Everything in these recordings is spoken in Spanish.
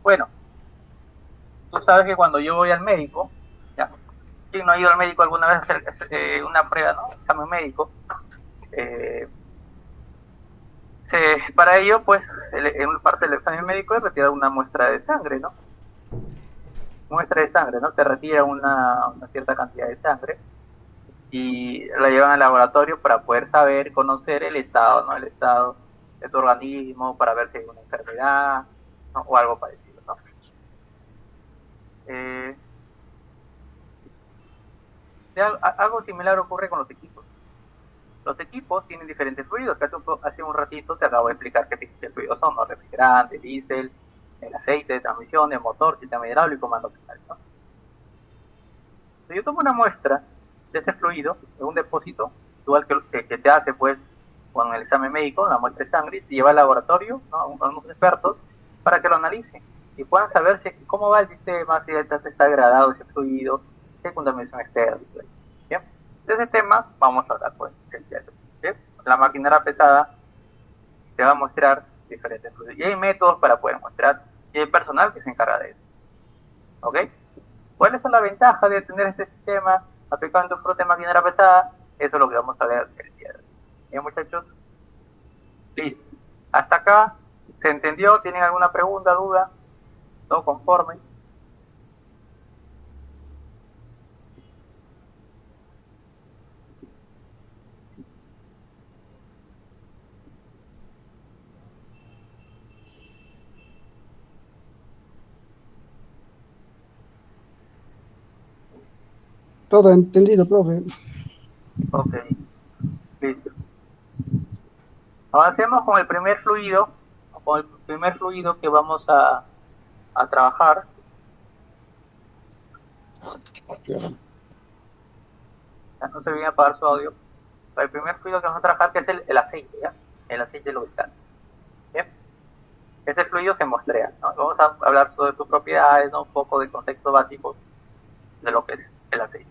Bueno, tú sabes que cuando yo voy al médico, ¿ya? ¿Quién no ha ido al médico alguna vez a hacer una prueba, ¿no? Examen médico. Eh, para ello, pues, en parte del examen médico es retirar una muestra de sangre, ¿no? Muestra de sangre, ¿no? Te retira una cierta cantidad de sangre y la llevan al laboratorio para poder saber, conocer el estado, ¿no? El estado de tu organismo, para ver si hay una enfermedad, ¿no? O algo parecido, ¿no? Eh, algo similar ocurre con los equipos. Los equipos tienen diferentes fluidos, que hace un ratito te acabo de explicar qué tipos de fluidos son, ¿no? Refrigerante, diésel, el aceite de transmisión, el motor, sistema hidráulico, mando final, ¿no? Si yo tomo una muestra de ese fluido en un depósito, igual que se hace pues con el examen médico, una muestra de sangre, y se lleva al laboratorio, ¿no? a unos expertos para que lo analicen y puedan saber cómo va el sistema, si está degradado ese fluido, si hay contaminación externa. ¿Bien? De ese tema vamos a hablar pues. ¿Bien? La maquinaria pesada te va a mostrar diferentes fluidos y hay métodos para poder mostrar y hay personal que se encarga de eso. ¿Ok? ¿Cuáles son las ventajas de tener este sistema aplicado en tu flota de maquinaria pesada? Eso es lo que vamos a ver el día de hoy. Bien, muchachos, listo. Hasta acá, ¿se entendió? ¿Tienen alguna pregunta, duda? ¿Todo conforme? Todo entendido, profe. Ok, listo. Avancemos con el primer fluido, que vamos a trabajar. Ya no se viene a apagar su audio. El primer fluido que vamos a trabajar que es el aceite, ¿ya? El aceite lubricante. ¿Bien? Este fluido se muestrea, ¿no? Vamos a hablar sobre sus propiedades, ¿no? Un poco de conceptos básicos de lo que es el aceite.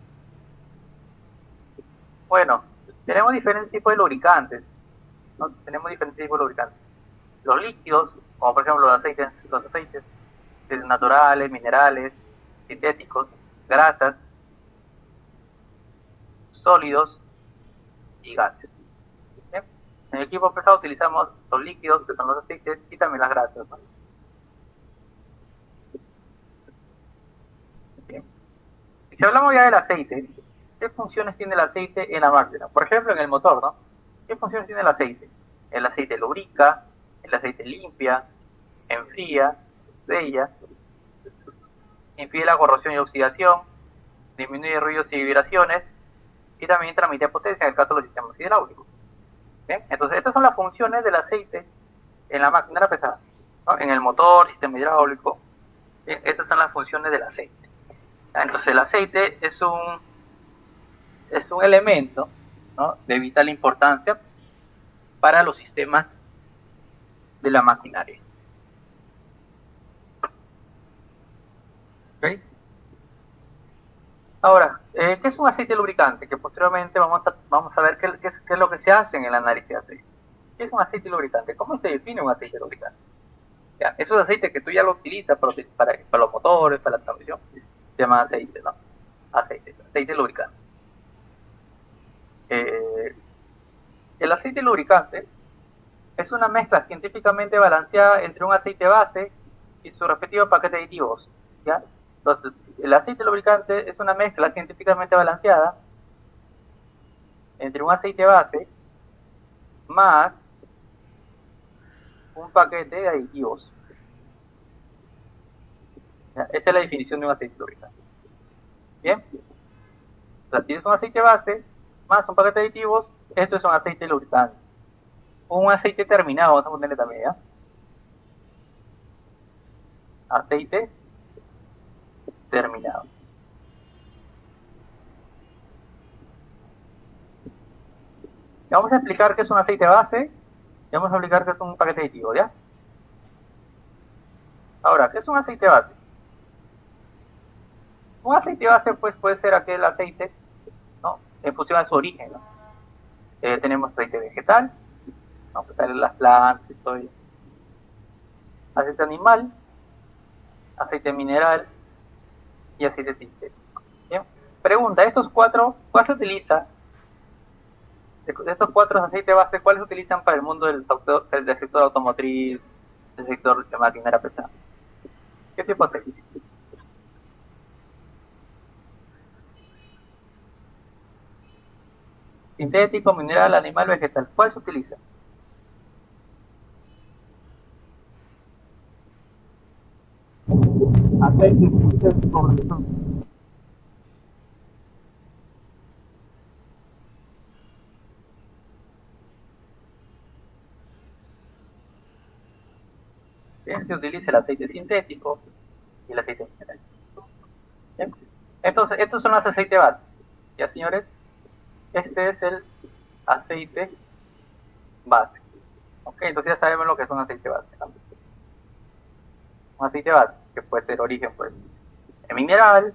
Bueno, tenemos diferentes tipos de lubricantes, ¿no? Tenemos diferentes tipos de lubricantes. Los líquidos, como por ejemplo los aceites naturales, minerales, sintéticos, grasas, sólidos y gases. ¿Bien? En el equipo pesado utilizamos los líquidos, que son los aceites, y también las grasas, ¿no? Bien. Y si hablamos ya del aceite, ¿qué funciones tiene el aceite en la máquina? Por ejemplo, en el motor, ¿no? ¿Qué funciones tiene el aceite? El aceite lubrica, el aceite limpia, enfría, sella, impide la corrosión y oxidación, disminuye ruidos y vibraciones y también transmite potencia en el caso de los sistemas hidráulicos. ¿Bien? Entonces, estas son las funciones del aceite en la máquina pesada, ¿no? En el motor, sistema hidráulico. ¿Bien? Estas son las funciones del aceite. Entonces, el aceite es un elemento, ¿no? De vital importancia para los sistemas de la maquinaria. ¿Okay? Ahora, ¿qué es un aceite lubricante? Que posteriormente vamos a ver qué es lo que se hace en el análisis de aceite. ¿Qué es un aceite lubricante? ¿Cómo se define un aceite lubricante? ¿Ya? Esos aceites que tú ya lo utilizas para los motores, para la transmisión, se llaman aceite, ¿no? Aceite lubricante. Eh, el aceite lubricante es una mezcla científicamente balanceada entre un aceite base y su respectivo paquete de aditivos, ¿ya? Entonces, el aceite lubricante es una mezcla científicamente balanceada entre un aceite base más un paquete de aditivos. ¿Ya? Esa es la definición de un aceite lubricante. Bien, o sea, tienes un aceite base más un paquete de aditivos, esto es un aceite lubricante. Un aceite terminado, vamos a ponerle también, ¿ya? Aceite terminado. Y vamos a explicar qué es un aceite base y vamos a explicar qué es un paquete aditivo, ¿ya? Ahora, ¿qué es un aceite base? Un aceite base pues, puede ser aquel aceite, ¿no? En función a su origen, ¿no? Tenemos aceite vegetal, ¿no? Que sale de las plantas y todo ello. Aceite animal, aceite mineral y aceite sintético. ¿Bien? Pregunta, estos cuatro, ¿cuál se utiliza? De estos cuatro aceites base, ¿cuáles se utilizan para el mundo del sector automotriz, del sector de maquinaria pesada? ¿Qué tipo de aceite? Sintético, mineral, animal, vegetal. ¿Cuál se utiliza? Aceite sintético. Bien, se utiliza el aceite sintético y el aceite mineral. Bien. Estos son los aceites base. ¿Ya, señores? Este es el aceite base. Ok, entonces ya sabemos lo que es un aceite base. ¿No? Un aceite base, que puede ser origen, pues, mineral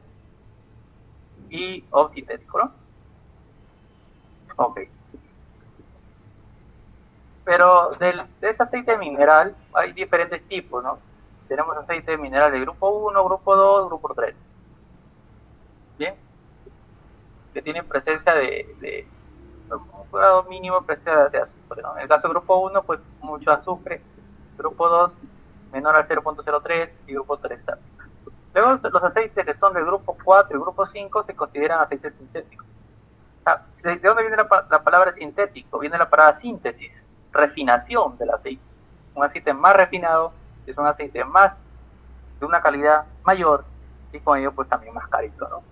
y o sintético, ¿no? Ok. Pero de ese aceite mineral hay diferentes tipos, ¿no? Tenemos aceite mineral de grupo 1, grupo 2, grupo 3. ¿Bien? Que tienen presencia de un grado mínimo de presencia de azufre, ¿no? En el caso del grupo 1, pues mucho azufre. Grupo 2, menor al 0.03 y grupo 3 también. Luego los aceites que son del grupo 4 y grupo 5 se consideran aceites sintéticos. ¿De dónde viene la palabra sintético? Viene la palabra síntesis, refinación del aceite. Un aceite más refinado es un aceite más de una calidad mayor y con ello pues también más carito, ¿no?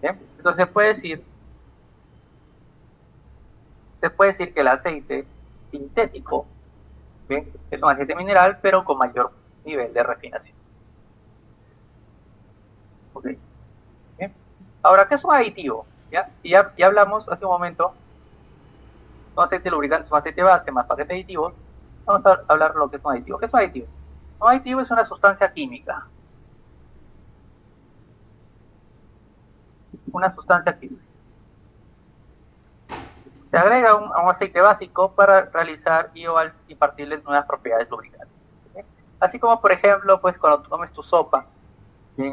¿Bien? Entonces se puede decir que el aceite sintético, ¿bien? Es un aceite mineral pero con mayor nivel de refinación. ¿Ok? ¿Bien? Ahora, ¿qué es un aditivo? ¿Ya? Si ya hablamos hace un momento, un aceite lubricante es un aceite base más paquete aditivos, vamos a hablar de lo que es un aditivo. ¿Qué es un aditivo? Un aditivo es una sustancia química. Una sustancia química. Se agrega a un aceite básico para realizar y impartirle nuevas propiedades lubricantes. ¿Sí? Así como, por ejemplo, pues cuando tú comes tu sopa, ¿sí?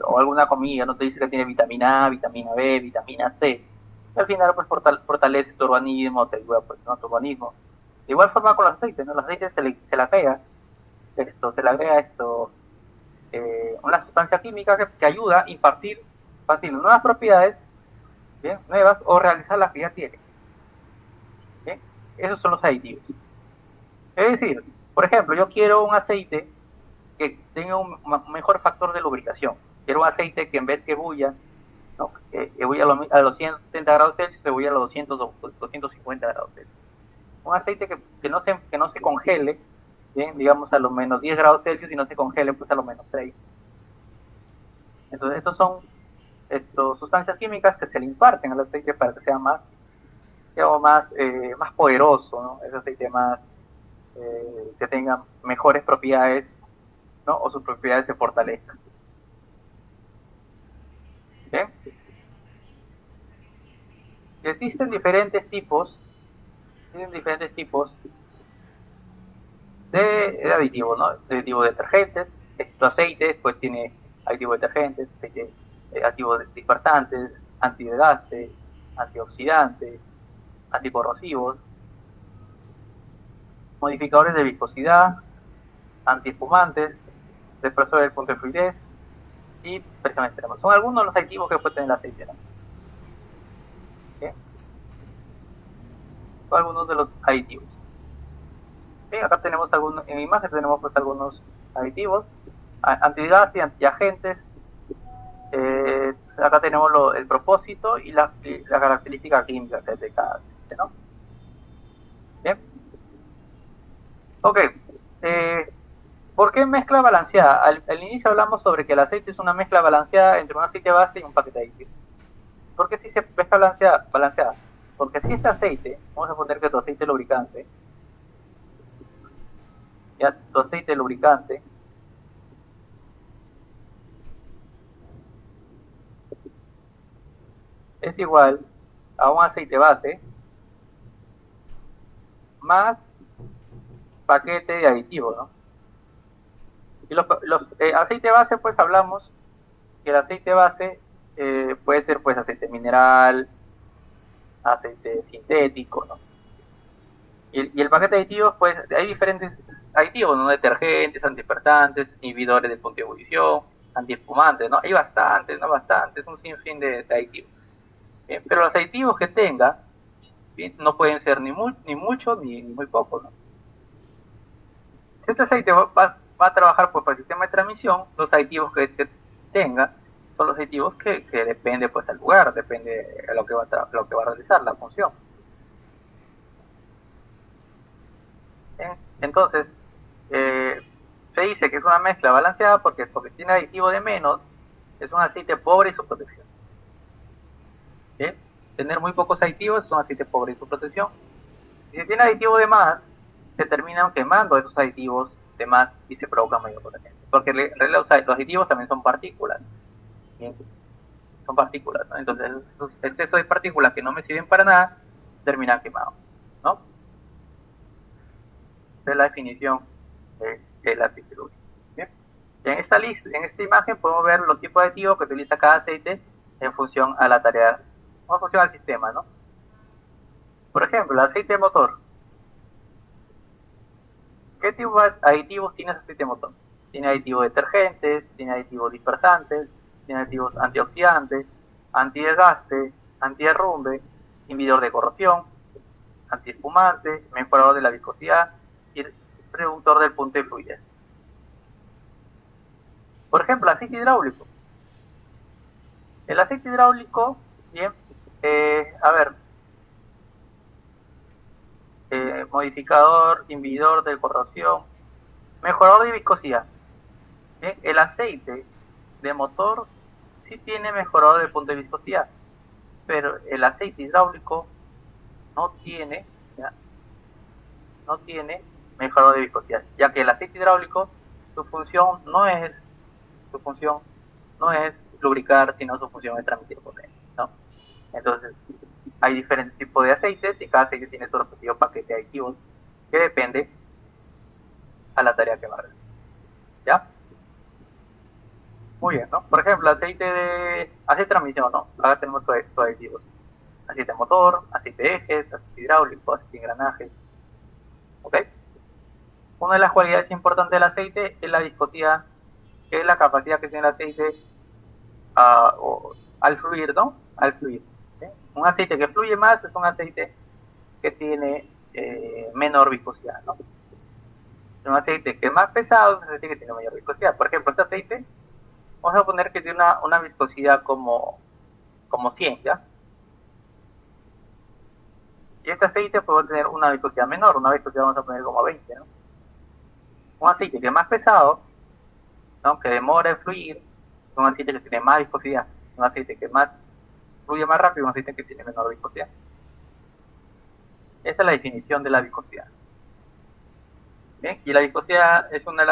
O alguna comida, no te dice que tiene vitamina A, vitamina B, vitamina C. Y al final, pues fortalece tu organismo, te ayuda pues, ¿no? Tu organismo. De igual forma con los aceites, ¿no? Los aceites se le agrega una sustancia química que ayuda a impartir nuevas propiedades, ¿bien? Nuevas o realizar las que ya tiene. ¿Bien? Esos son los aditivos. Es decir, por ejemplo, yo quiero un aceite que tenga un mejor factor de lubricación. Quiero un aceite que en vez que bulla, ¿no? Que bulla a los 170 grados Celsius, se bulla a los 200 o 250 grados Celsius. Un aceite que no se congele, ¿bien? Digamos a los menos 10 grados Celsius y no se congele pues a los menos 30. Entonces estos son sustancias químicas que se le imparten al aceite para que sea más, digamos, más poderoso, ¿no? Ese aceite más, que tenga mejores propiedades, ¿no? O sus propiedades se fortalezcan. ¿Bien? Existen diferentes tipos de aditivos, ¿no? De aditivos detergentes. Estos aceites, pues tiene aditivos detergentes, aditivos dispersantes, antidesgaste, antioxidantes, anticorrosivos, modificadores de viscosidad, antiespumantes, depresores del punto de fluidez y presión extrema. Son algunos de los aditivos que puede tener el aceite, ¿no? ¿Sí? Son algunos de los aditivos. ¿Sí? Acá tenemos algunos, en la imagen tenemos pues algunos aditivos, antidesgaste y antiagentes. Acá tenemos el propósito y la característica química de cada aceite, ¿no? Bien. Ok. ¿Por qué mezcla balanceada? Al inicio hablamos sobre que el aceite es una mezcla balanceada entre un aceite base y un paquete aditivo. ¿Por qué si se mezcla balanceada? Porque si este aceite, vamos a poner que tu aceite lubricante, ya tu aceite lubricante es igual a un aceite base más paquete de aditivo, ¿no? Y aceite base, pues hablamos que el aceite base puede ser pues aceite mineral, aceite sintético, ¿no? Y el paquete de aditivos, pues hay diferentes aditivos, ¿no? Detergentes, antidispersantes, inhibidores de punto de ebullición, antiespumantes, ¿no? Hay bastantes, ¿no? Bastantes, un sinfín de aditivos. Bien, pero los aditivos que tenga, bien, no pueden ser ni mucho ni muy poco, ¿no? Si este aceite va a trabajar pues, para el sistema de transmisión, los aditivos que tenga son los aditivos que depende pues del lugar, depende de lo que va a realizar, la función. Entonces, se dice que es una mezcla balanceada porque tiene aditivo de menos, es un aceite pobre y su protección. ¿Bien? Tener muy pocos aditivos es un aceite pobre y su protección. Y si tiene aditivo de más, se terminan quemando esos aditivos de más y se provoca mayor protección. Porque los aditivos también son partículas. ¿Bien? Son partículas, ¿no? Entonces, los excesos de partículas que no me sirven para nada terminan quemados, ¿no? Esa es la definición del aceite lúbrico. Bien. En esta imagen podemos ver los tipos de aditivos que utiliza cada aceite en función a la tarea, o en función al sistema, ¿no? Por ejemplo, el aceite de motor. ¿Qué tipo de aditivos tiene ese aceite de motor? Tiene aditivos detergentes, tiene aditivos dispersantes, tiene aditivos antioxidantes, antidesgaste, antiderrumbe, inhibidor de corrosión, antiespumante, mejorador de la viscosidad y reductor del punto de fluidez. Por ejemplo, aceite hidráulico. El aceite hidráulico, bien, modificador, inhibidor de corrosión, mejorador de viscosidad. ¿Bien? El aceite de motor sí tiene mejorador de punto de viscosidad, pero el aceite hidráulico no tiene, ¿ya? No tiene mejorador de viscosidad, ya que el aceite hidráulico, su función no es lubricar, sino su función es transmitir corriente, ¿no? Entonces, hay diferentes tipos de aceites y cada aceite tiene su respectivo paquete de aditivos que depende a la tarea que va a realizar. ¿Ya? Muy bien, ¿no? Por ejemplo, aceite de transmisión, ¿no? Acá tenemos sus aditivos. Aceite de motor, aceite de ejes, aceite hidráulico, aceite de engranaje. ¿Ok? Una de las cualidades importantes del aceite es la viscosidad, que es la capacidad que tiene el aceite al fluir, ¿no? Al fluir. ¿Sí? Un aceite que fluye más es un aceite que tiene menor viscosidad, ¿no? Un aceite que es más pesado es un aceite que tiene mayor viscosidad. Por ejemplo, este aceite, vamos a poner que tiene una viscosidad como 100, ¿ya? Y este aceite puede tener una viscosidad menor, una viscosidad vamos a poner como 20, ¿no? Un aceite que es más pesado, ¿no? Que demora en fluir, es un aceite que tiene más viscosidad. Un aceite que fluye más rápido, un aceite que tiene menor viscosidad. Esa es la definición de la viscosidad. ¿Bien? Y la viscosidad es una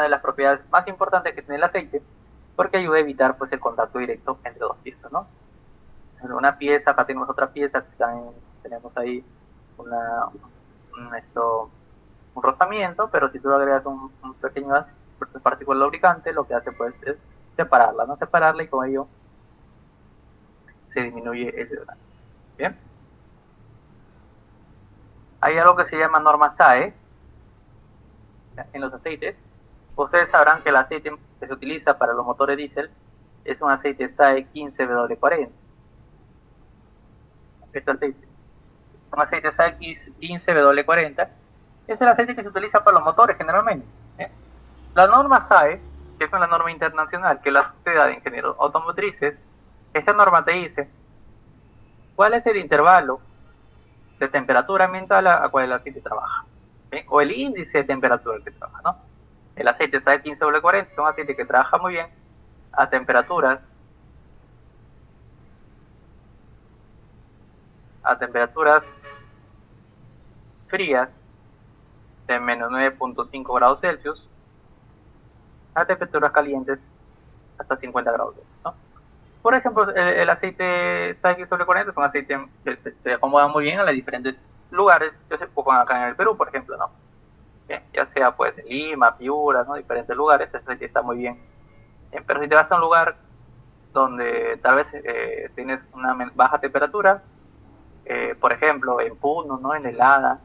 de las propiedades más importantes que tiene el aceite, porque ayuda a evitar pues el contacto directo entre dos piezas, ¿no? Una pieza, acá tenemos otra pieza, tenemos ahí un rozamiento, pero si tú agregas un pequeño partícula lubricante, lo que hace pues es separarla, ¿no? Separarla y con ello se disminuye el desgaste. Bien. Hay algo que se llama norma SAE en los aceites. Ustedes sabrán que el aceite que se utiliza para los motores diésel es un aceite SAE 15W40. Este aceite, un aceite SAE 15W40, es el aceite que se utiliza para los motores generalmente. La norma SAE, que es una norma internacional que la Sociedad de Ingenieros Automotrices, esta norma te dice cuál es el intervalo de temperatura ambiental a cual el aceite trabaja, ¿sí? O el índice de temperatura al que trabaja, ¿no? El aceite SAE 15W40 es un aceite que trabaja muy bien a temperaturas frías de menos 9.5 grados Celsius a temperaturas calientes hasta 50 grados Celsius, ¿no? Por ejemplo, el aceite SAE 15W40 es un aceite que se acomoda muy bien a los diferentes lugares que se ocupan acá en el Perú, por ejemplo, ¿no? Bien, ya sea pues en Lima, Piura, ¿no? Diferentes lugares, ese aceite está muy bien. Bien, pero si te vas a un lugar donde tal vez tienes una baja temperatura, por ejemplo, en Puno, ¿no? En Helada,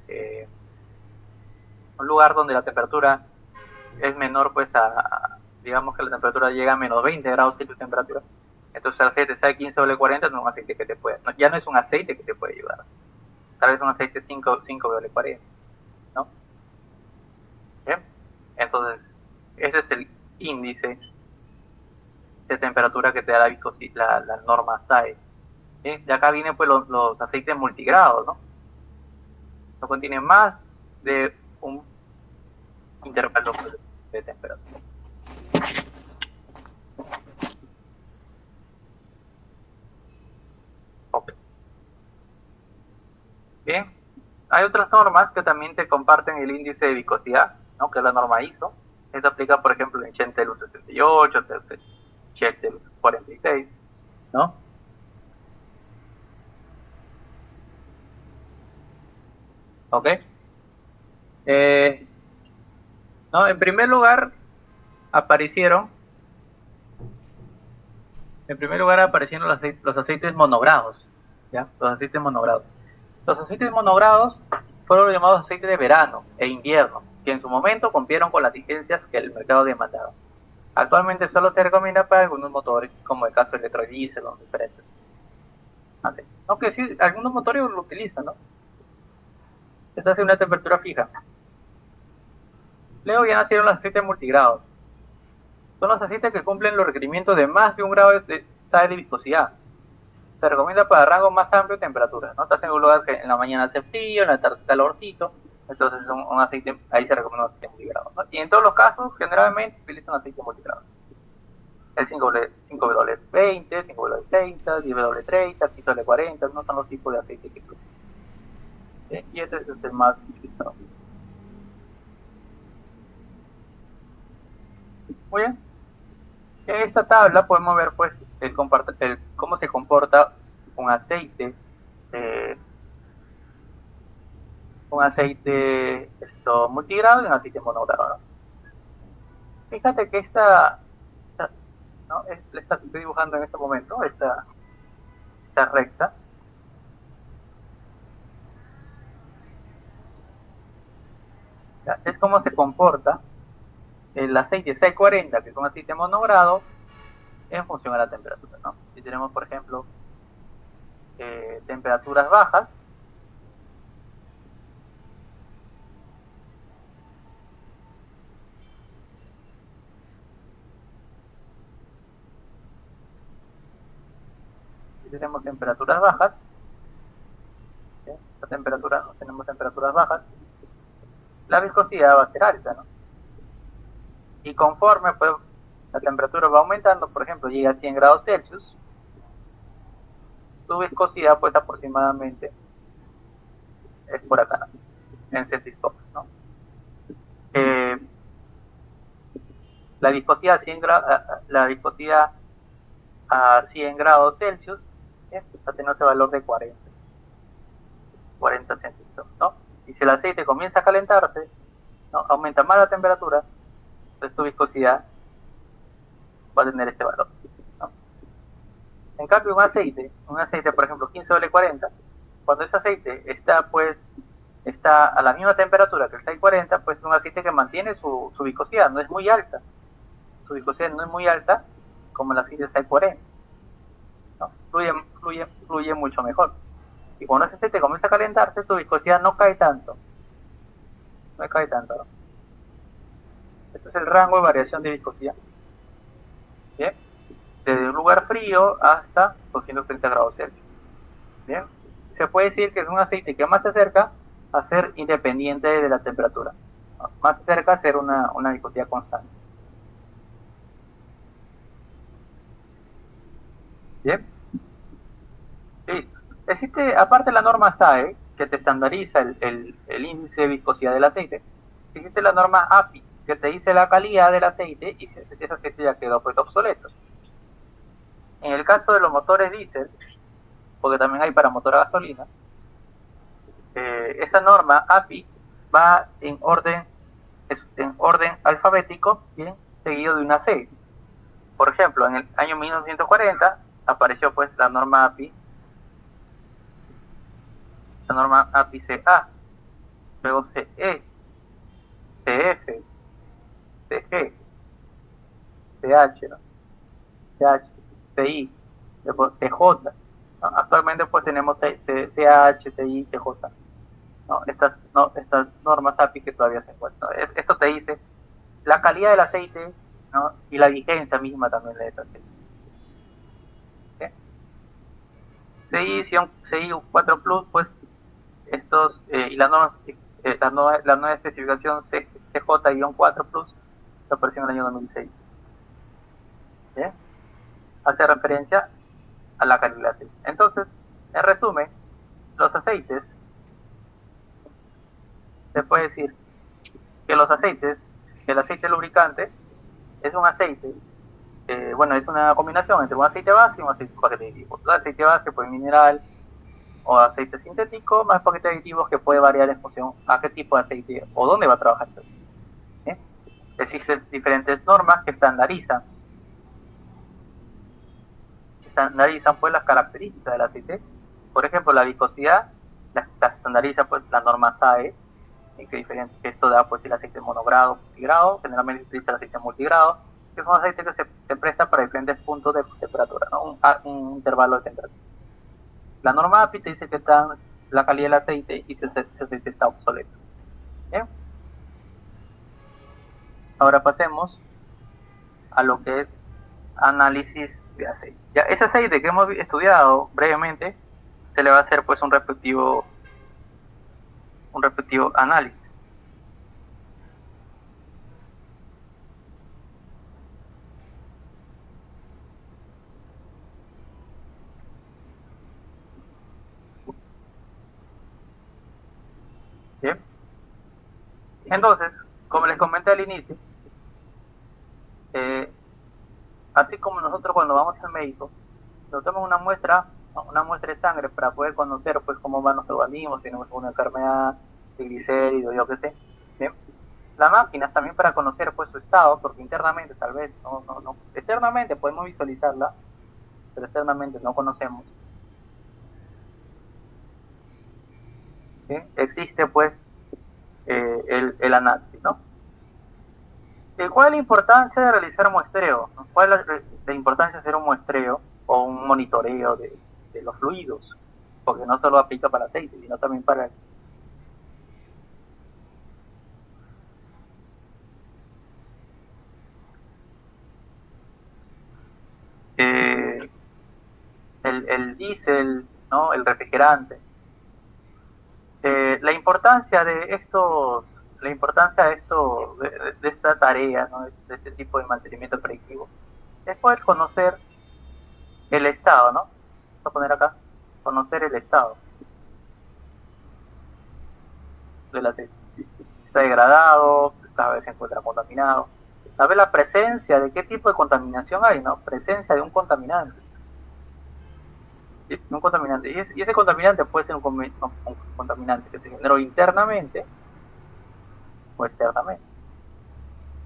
eh, un lugar donde la temperatura es menor, pues digamos que la temperatura llega a menos 20 grados Celsius de temperatura. Entonces el aceite sea 15W40 no es un aceite que te puede, no, ya no es un aceite que te puede ayudar. Tal vez un aceite 5W40, ¿no? ¿Bien? Entonces, ese es el índice de temperatura que te da la norma SAE. ¿Bien? De acá vienen pues los aceites multigrados, ¿no? No contienen más de un intervalo de temperatura. Okay. Bien, hay otras normas que también te comparten el índice de viscosidad, ¿no? Que es la norma ISO. Esto aplica, por ejemplo, en Chentelus 68, Chentelus 46, ¿no? ¿Ok? ¿No? En primer lugar, aparecieron los aceites monogrados, ¿ya? Los aceites monogrados. Los aceites monogrados fueron los llamados aceites de verano e invierno, que en su momento cumplieron con las exigencias que el mercado demandaba. Actualmente solo se recomienda para algunos motores, como el caso del electrodiesel o diferentes. Así. Aunque sí, algunos motores lo utilizan, ¿no? Esta es una temperatura fija. Luego ya nacieron los aceites multigrados. Son los aceites que cumplen los requerimientos de más de un grado de SAE de viscosidad. Se recomienda para rango más amplio de temperatura, ¿no? Estás en un lugar que en la mañana hace frío, en la tarde calorcito, entonces un aceite, ahí se recomienda un aceite multigrado, ¿no? Y en todos los casos, generalmente utilizan aceite multigrado. El 5W20, 5W30, 10W30, 15W40, no son los tipos de aceite que se usan. Y este es el más utilizado. Muy bien. En esta tabla podemos ver pues cómo se comporta un aceite multigrado y un aceite monogrado, ¿no? Fíjate que ¿no? Esta que estoy dibujando en este momento, esta recta, ¿ya? Es cómo se comporta el aceite 640, que es un aceite monogrado, en función a la temperatura, ¿no? Si tenemos, por ejemplo, temperaturas bajas, tenemos temperaturas bajas, la viscosidad va a ser alta, ¿no? Y conforme pues, la temperatura va aumentando, por ejemplo, llega a 100 grados Celsius, su viscosidad pues aproximadamente es por acá, ¿no? En centímetros, ¿no? La viscosidad a 100 grados Celsius está teniendo ese valor de 40 centímetros, ¿no? Y si el aceite comienza a calentarse, ¿no? Aumenta más la temperatura, entonces su viscosidad va a tener este valor, ¿no? En cambio, un aceite, por ejemplo, 15W40, cuando ese aceite está a la misma temperatura que el 640, pues es un aceite que mantiene su viscosidad, no es muy alta. Su viscosidad no es muy alta como el aceite 640, ¿no? Fluye mucho mejor. Y cuando ese aceite comienza a calentarse, su viscosidad no cae tanto. ¿No? Este es el rango de variación de viscosidad. ¿Bien? Desde un lugar frío hasta 230 grados Celsius. ¿Bien? Se puede decir que es un aceite que más se acerca a ser independiente de la temperatura, ¿no? Más se acerca a ser una viscosidad constante. ¿Bien? Listo. Existe, aparte de la norma SAE, que te estandariza el índice de viscosidad del aceite, existe la norma API, que te dice la calidad del aceite y si ese aceite ya quedó pues obsoleto. En el caso de los motores diésel, porque también hay para motor a gasolina, esa norma API va en orden alfabético, bien, seguido de una C. Por ejemplo, en el año 1940 apareció pues la norma API CA, luego CE, CF, CG, CH, ¿no? CH, CI, después CJ. ¿No? Actualmente pues tenemos CH, CI, CJ. ¿No? Estas normas API que todavía se encuentran. Esto te dice la calidad del aceite, ¿no? Y la vigencia misma también de ese aceite. CI 4 Plus, pues estos y la nueva especificación CJ-4 Plus que apareció en el año 2006. ¿Sí? Hace referencia a la calidad del aceite. Entonces, en resumen, los aceites, se puede decir que el aceite lubricante es un aceite, bueno, es una combinación entre un aceite base y un aceite paquete aditivo. El aceite base, pues mineral o aceite sintético, más paquetes aditivos que puede variar en función a qué tipo de aceite o dónde va a trabajar. ¿Sí? Existen diferentes normas que estandarizan pues las características del aceite. Por ejemplo, la viscosidad la estandariza pues la norma SAE, que esto da pues el aceite monogrado, multigrado, generalmente se utiliza el aceite multigrado, que es un aceite que se presta para diferentes puntos de temperatura, ¿no? un intervalo de temperatura. La norma API te dice que está la calidad del aceite y si ese aceite está obsoleto. ¿Bien? Ahora pasemos a lo que es análisis de aceite. Ya, ese aceite que hemos estudiado brevemente, se le va a hacer pues un respectivo análisis. ¿Bien? Entonces, como les comenté al inicio, así como nosotros cuando vamos al médico, nos tomamos una muestra de sangre para poder conocer pues cómo va nuestro organismo, si tenemos alguna enfermedad, triglicéridos, yo qué sé. ¿Bien? La máquina también para conocer pues su estado, porque internamente tal vez, externamente podemos visualizarla, pero externamente no conocemos. ¿Sí? Existe pues el análisis, ¿no? ¿Cuál es la importancia de realizar muestreo? ¿Cuál es la importancia de hacer un muestreo o un monitoreo de los fluidos? Porque no solo aplica para aceite, sino también para el diésel, ¿no? El refrigerante. La importancia de esta tarea, ¿no? De este tipo de mantenimiento predictivo, es poder conocer el estado, ¿no? Voy a poner acá, conocer el estado del aceite. Está degradado, a ver si se encuentra contaminado, saber la presencia de qué tipo de contaminación hay, ¿no? Presencia de un contaminante. ¿Sí? Un contaminante. Y ese contaminante puede ser un contaminante que se generó internamente o externamente.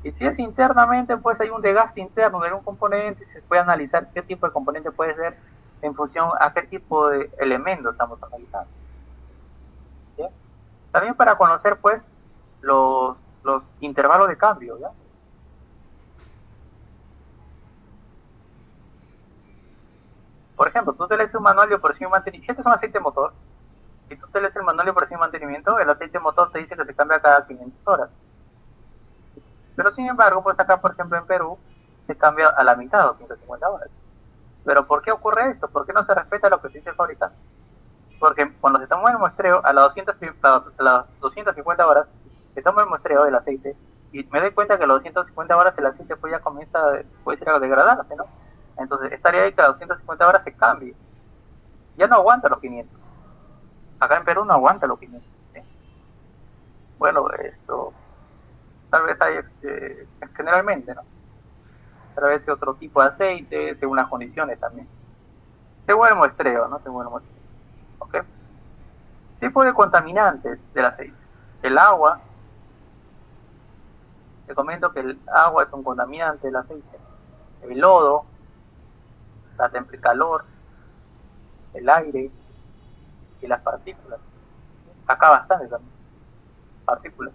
Y si es internamente, pues hay un desgaste interno de algún componente y se puede analizar qué tipo de componente puede ser en función a qué tipo de elemento estamos analizando. ¿Sí? También para conocer, pues, los intervalos de cambio, ¿ya? Por ejemplo, tú te lees un manual de operación y mantenimiento. Si este es un aceite motor, y tú te lees el manual de operación y mantenimiento, el aceite motor te dice que se cambia cada 500 horas. Pero sin embargo, pues acá, por ejemplo, en Perú, se cambia a la mitad, 250 horas. ¿Pero por qué ocurre esto? ¿Por qué no se respeta lo que se dice el fabricante? Porque cuando se toma el muestreo, a las 250 horas, se toma el muestreo del aceite, y me doy cuenta que a las 250 horas el aceite pues ya puede ir a degradarse, ¿no? Entonces, estaría ahí que a las 250 horas se cambie. Ya no aguanta los 500. Acá en Perú no aguanta los 500. ¿Sí? Bueno, esto tal vez hay generalmente, ¿no? Tal vez otro tipo de aceite, según las condiciones también. Según el muestreo, ¿no? Según el muestreo. ¿Ok? Tipo de contaminantes del aceite. El agua, te comento que el agua es un contaminante del aceite. El lodo, el calor, el aire y las partículas. Acá bastante también, partículas.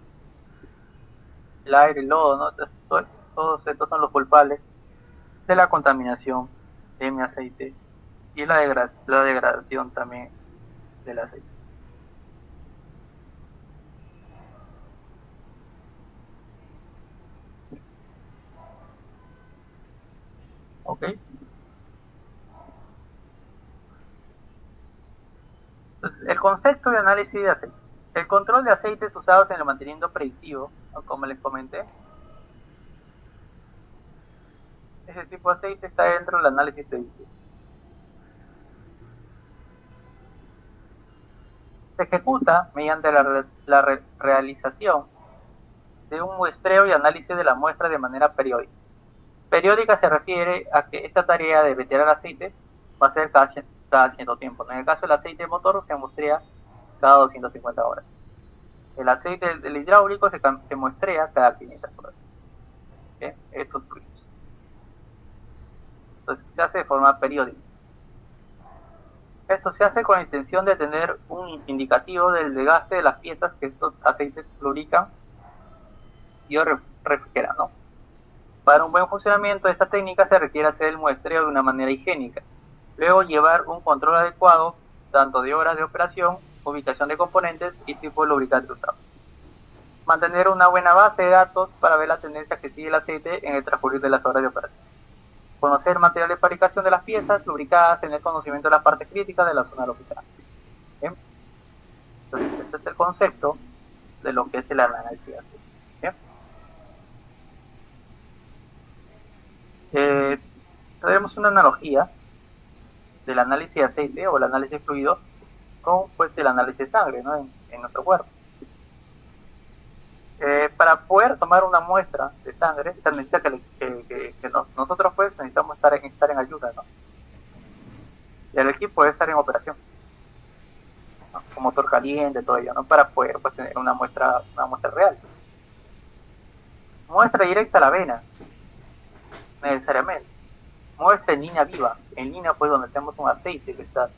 El aire, el lodo, ¿no? Todos estos son los culpables de la contaminación de mi aceite y la degradación también del aceite. ¿Ok? Entonces, el concepto de análisis de aceite. El control de aceites usados en el mantenimiento predictivo, ¿no? Como les comenté, ese tipo de aceite está dentro del análisis predictivo. Se ejecuta mediante la realización de un muestreo y análisis de la muestra de manera periódica. Periódica se refiere a que esta tarea de vetear el aceite va a ser cada cierto tiempo. En el caso del aceite de motor se muestrea cada 250 horas. El aceite del hidráulico se muestrea cada 500 horas. ¿Sí? Estos fluidos. Entonces se hace de forma periódica. Esto se hace con la intención de tener un indicativo del desgaste de las piezas que estos aceites lubrican y refrigeran, ¿no? Para un buen funcionamiento de esta técnica se requiere hacer el muestreo de una manera higiénica. Luego llevar un control adecuado tanto de horas de operación, ubicación de componentes y tipo de lubricante usado. Mantener una buena base de datos para ver la tendencia que sigue el aceite en el transcurrir de las horas de operación. Conocer material de fabricación de las piezas lubricadas, tener conocimiento de la parte crítica de la zona lubricante. ¿Bien? Entonces, este es el concepto de lo que es el análisis de aceite. ¿Bien? Tenemos una analogía del análisis de aceite o el análisis de fluidos con pues, el análisis de sangre, ¿no? en nuestro cuerpo. Para poder tomar una muestra de sangre se necesita que nosotros pues necesitamos estar en ayuda, ¿no? Y el equipo debe estar en operación, ¿no? Con motor caliente, todo ello, ¿no? Para poder pues, tener una muestra real. Muestra directa a la vena, necesariamente. Muestra en línea viva, en línea pues donde tenemos un aceite que está,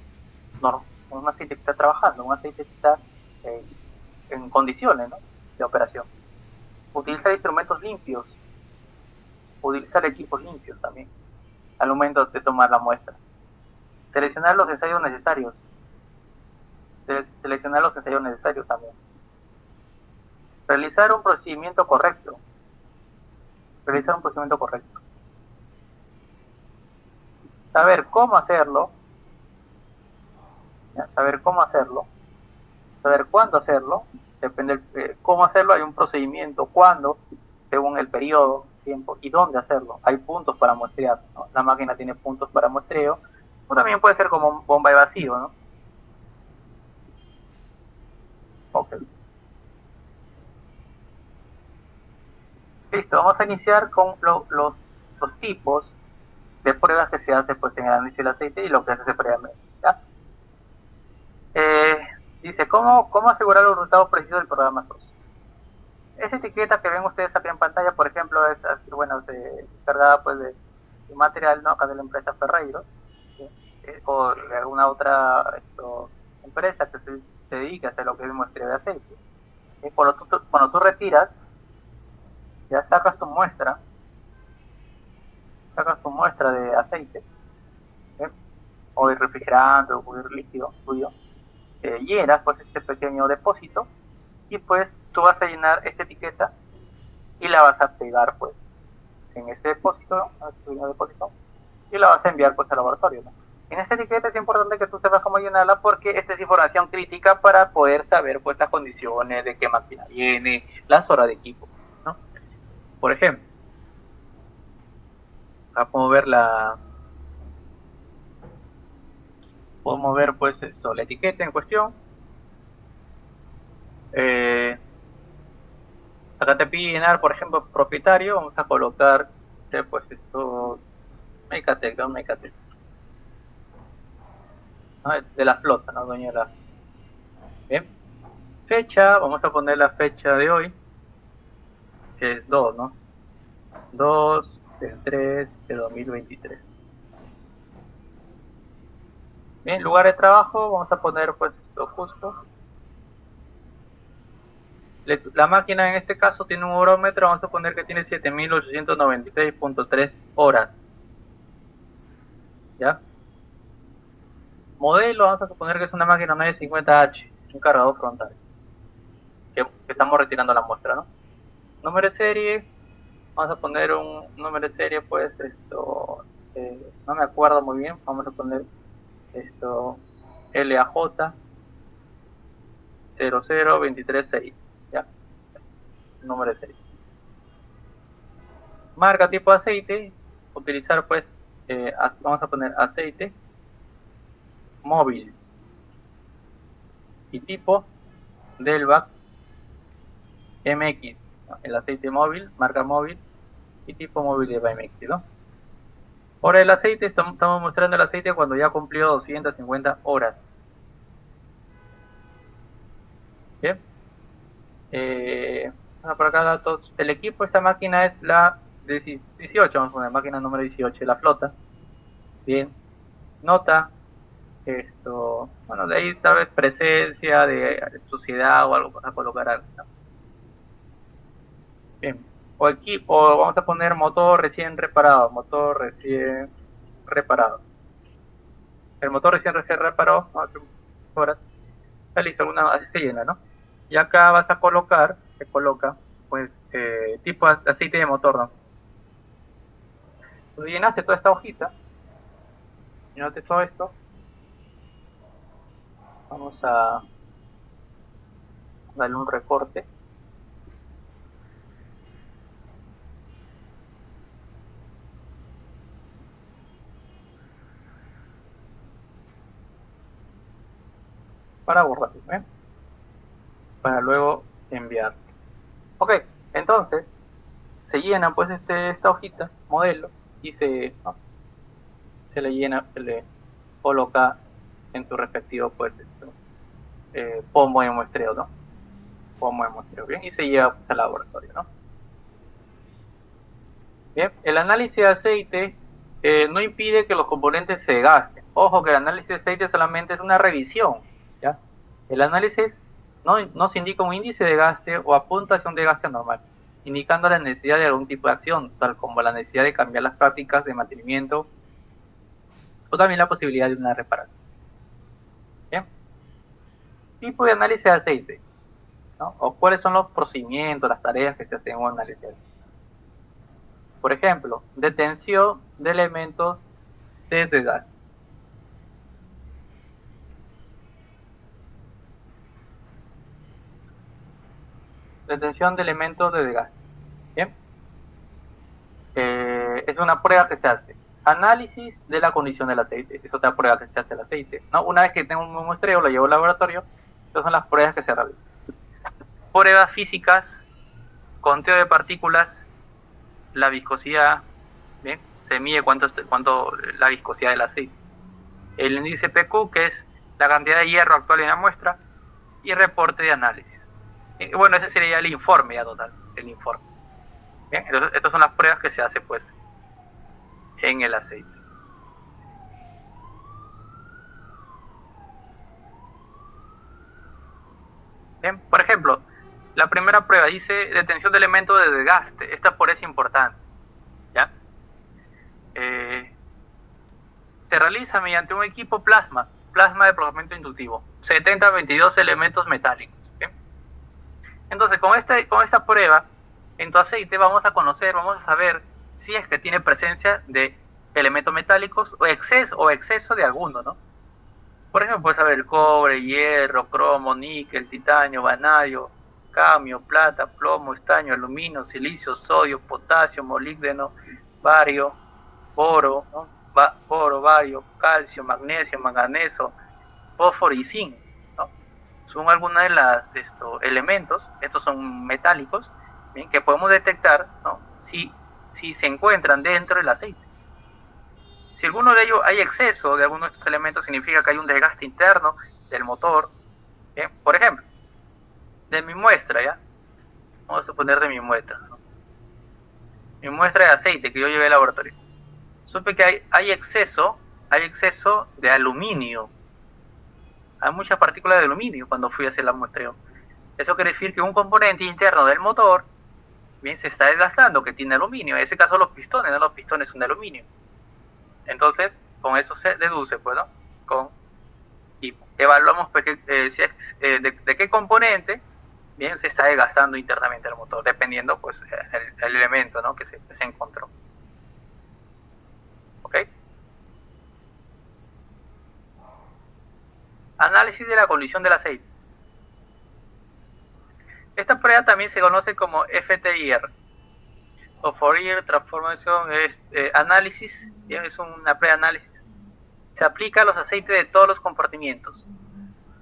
no, un aceite que está trabajando, un aceite que está en condiciones, ¿no? De operación. Utilizar instrumentos limpios, utilizar equipos limpios también al momento de tomar la muestra. Seleccionar los ensayos necesarios. Seleccionar los ensayos necesarios también. Realizar un procedimiento correcto. Realizar un procedimiento correcto. Saber cómo hacerlo. ¿Ya? Saber cómo hacerlo. Saber cuándo hacerlo. Depende de cómo hacerlo. Hay un procedimiento, cuándo, según el periodo, tiempo y dónde hacerlo. Hay puntos para muestrear, ¿no? La máquina tiene puntos para muestreo. O también puede ser como bomba de vacío, ¿no? Ok. Listo, vamos a iniciar con los tipos de pruebas que se hacen pues, en el análisis del aceite y lo que se hace previamente. ¿Ya? Dice, ¿cómo asegurar los resultados precisos del programa SOS? Esa etiqueta que ven ustedes aquí en pantalla, por ejemplo, es bueno, cargada pues, de material, ¿no? Acá de la empresa Ferreiro, ¿sí? O de alguna otra empresa que se dedica a hacer lo que es el muestreo de aceite. Cuando tú retiras, ya sacas tu muestra de aceite, ¿sí? O de refrigerante o de líquido tuyo, llenas pues este pequeño depósito y pues tú vas a llenar esta etiqueta y la vas a pegar pues en este depósito, y la vas a enviar pues al laboratorio, ¿no? En esta etiqueta es importante que tú sepas cómo llenarla porque esta es información crítica para poder saber pues las condiciones, de qué máquina viene, las horas de equipo, ¿no? Por ejemplo, podemos ver pues la etiqueta en cuestión. Acá te pide llenar, por ejemplo, propietario, vamos a colocar pues Mecatec, ¿no? Mecatec, ¿no? De la flota, ¿no? Dueño de la. Bien. Fecha, vamos a poner la fecha de hoy, que es 2, ¿no? 2 del 3 de 2023. Bien, lugar de trabajo, vamos a poner pues esto justo. La máquina en este caso tiene un horómetro, vamos a poner que tiene 7896.3 horas. ¿Ya? Modelo, vamos a suponer que es una máquina 950H, un cargador frontal. Que estamos retirando la muestra, ¿no? Número de serie, vamos a poner un número de serie, pues esto, no me acuerdo muy bien, vamos a poner esto, LAJ 00236, ¿ya? Número de serie. Marca, tipo de aceite, utilizar pues, vamos a poner aceite móvil y tipo Delvac MX, ¿no? El aceite móvil, marca móvil y tipo móvil de MX, ¿no? Ahora el aceite, estamos mostrando el aceite cuando ya cumplió 250 horas. Bien. Por acá datos. El equipo, esta máquina es la 18, vamos a poner máquina número 18, la flota. Bien. Nota. Esto, bueno, de ahí tal vez presencia de suciedad o algo para colocar algo, ¿no? Bien. O equipo, vamos a poner motor recién reparado. Motor recién reparado. El motor recién reparado, ¿no? Horas. Está listo, así se llena, ¿no? Y acá vas a colocar, se coloca, pues, tipo aceite de motor, ¿no? Entonces llenaste toda esta hojita, llenaste todo esto, vamos a darle un recorte. Para borrar, ¿eh? Para luego enviar. Ok, entonces se llena pues esta hojita, modelo, y ¿no? Se le llena, se le coloca en tu respectivo pues pomo de muestreo, ¿no? Pomo de muestreo, bien, y se lleva pues, al laboratorio, ¿no? Bien, el análisis de aceite no impide que los componentes se gasten. Ojo que el análisis de aceite solamente es una revisión, ¿ya? El análisis no se indica un índice de gaste o apunta hacia un desgaste normal, indicando la necesidad de algún tipo de acción, tal como la necesidad de cambiar las prácticas de mantenimiento o también la posibilidad de una reparación. Bien. Tipo de análisis de aceite, ¿no? O cuáles son los procedimientos, las tareas que se hacen en un análisis de aceite. Por ejemplo, detención de elementos de desgaste. Detención de elementos de desgaste. Bien. Es una prueba que se hace. Análisis de la condición del aceite. Es otra prueba que se hace el aceite, ¿no? Una vez que tengo un muestreo, lo llevo al laboratorio. Estas son las pruebas que se realizan. Pruebas físicas, conteo de partículas, la viscosidad, ¿bien? Se mide cuánto la viscosidad del aceite. El índice PQ, que es la cantidad de hierro actual en la muestra, y reporte de análisis. Bueno, ese sería el informe ya total, el informe. Bien, entonces estas son las pruebas que se hacen pues en el aceite. Bien, por ejemplo, la primera prueba dice detención de elementos de desgaste. Esta prueba es importante, ¿ya? Se realiza mediante un equipo plasma de procesamiento inductivo, 70-22 elementos metálicos. ¿Bien? Entonces, con esta prueba, en tu aceite vamos a saber si es que tiene presencia de elementos metálicos o exceso de alguno, ¿no? Por ejemplo, puedes saber el cobre, hierro, cromo, níquel, titanio, vanadio, cadmio, plata, plomo, estaño, aluminio, silicio, sodio, potasio, molibdeno, bario, boro, ¿no? Boro, bario, calcio, magnesio, manganeso, fósforo y zinc, ¿no? Son algunos de los elementos, estos son metálicos, ¿bien? Que podemos detectar, ¿no? si se encuentran dentro del aceite. Si alguno de ellos hay exceso de alguno de estos elementos, significa que hay un desgaste interno del motor. ¿Bien? Por ejemplo, de mi muestra, ¿ya? Vamos a suponer de mi muestra, ¿no? Mi muestra de aceite que yo llevé al laboratorio. Supe que hay exceso de aluminio. Hay muchas partículas de aluminio cuando fui a hacer la muestreo. Eso quiere decir que un componente interno del motor, bien, se está desgastando, que tiene aluminio. En ese caso los pistones, ¿no? Los pistones son de aluminio. Entonces, con eso se deduce, pues, ¿no? Y evaluamos pues, de qué componente, bien, se está desgastando internamente el motor, dependiendo, pues, el elemento, ¿no? que se encontró. ¿Ok? Análisis de la condición del aceite. Esta prueba también se conoce como FTIR, o Fourier Transformation Análisis, es una prueba de análisis. Se aplica a los aceites de todos los compartimientos.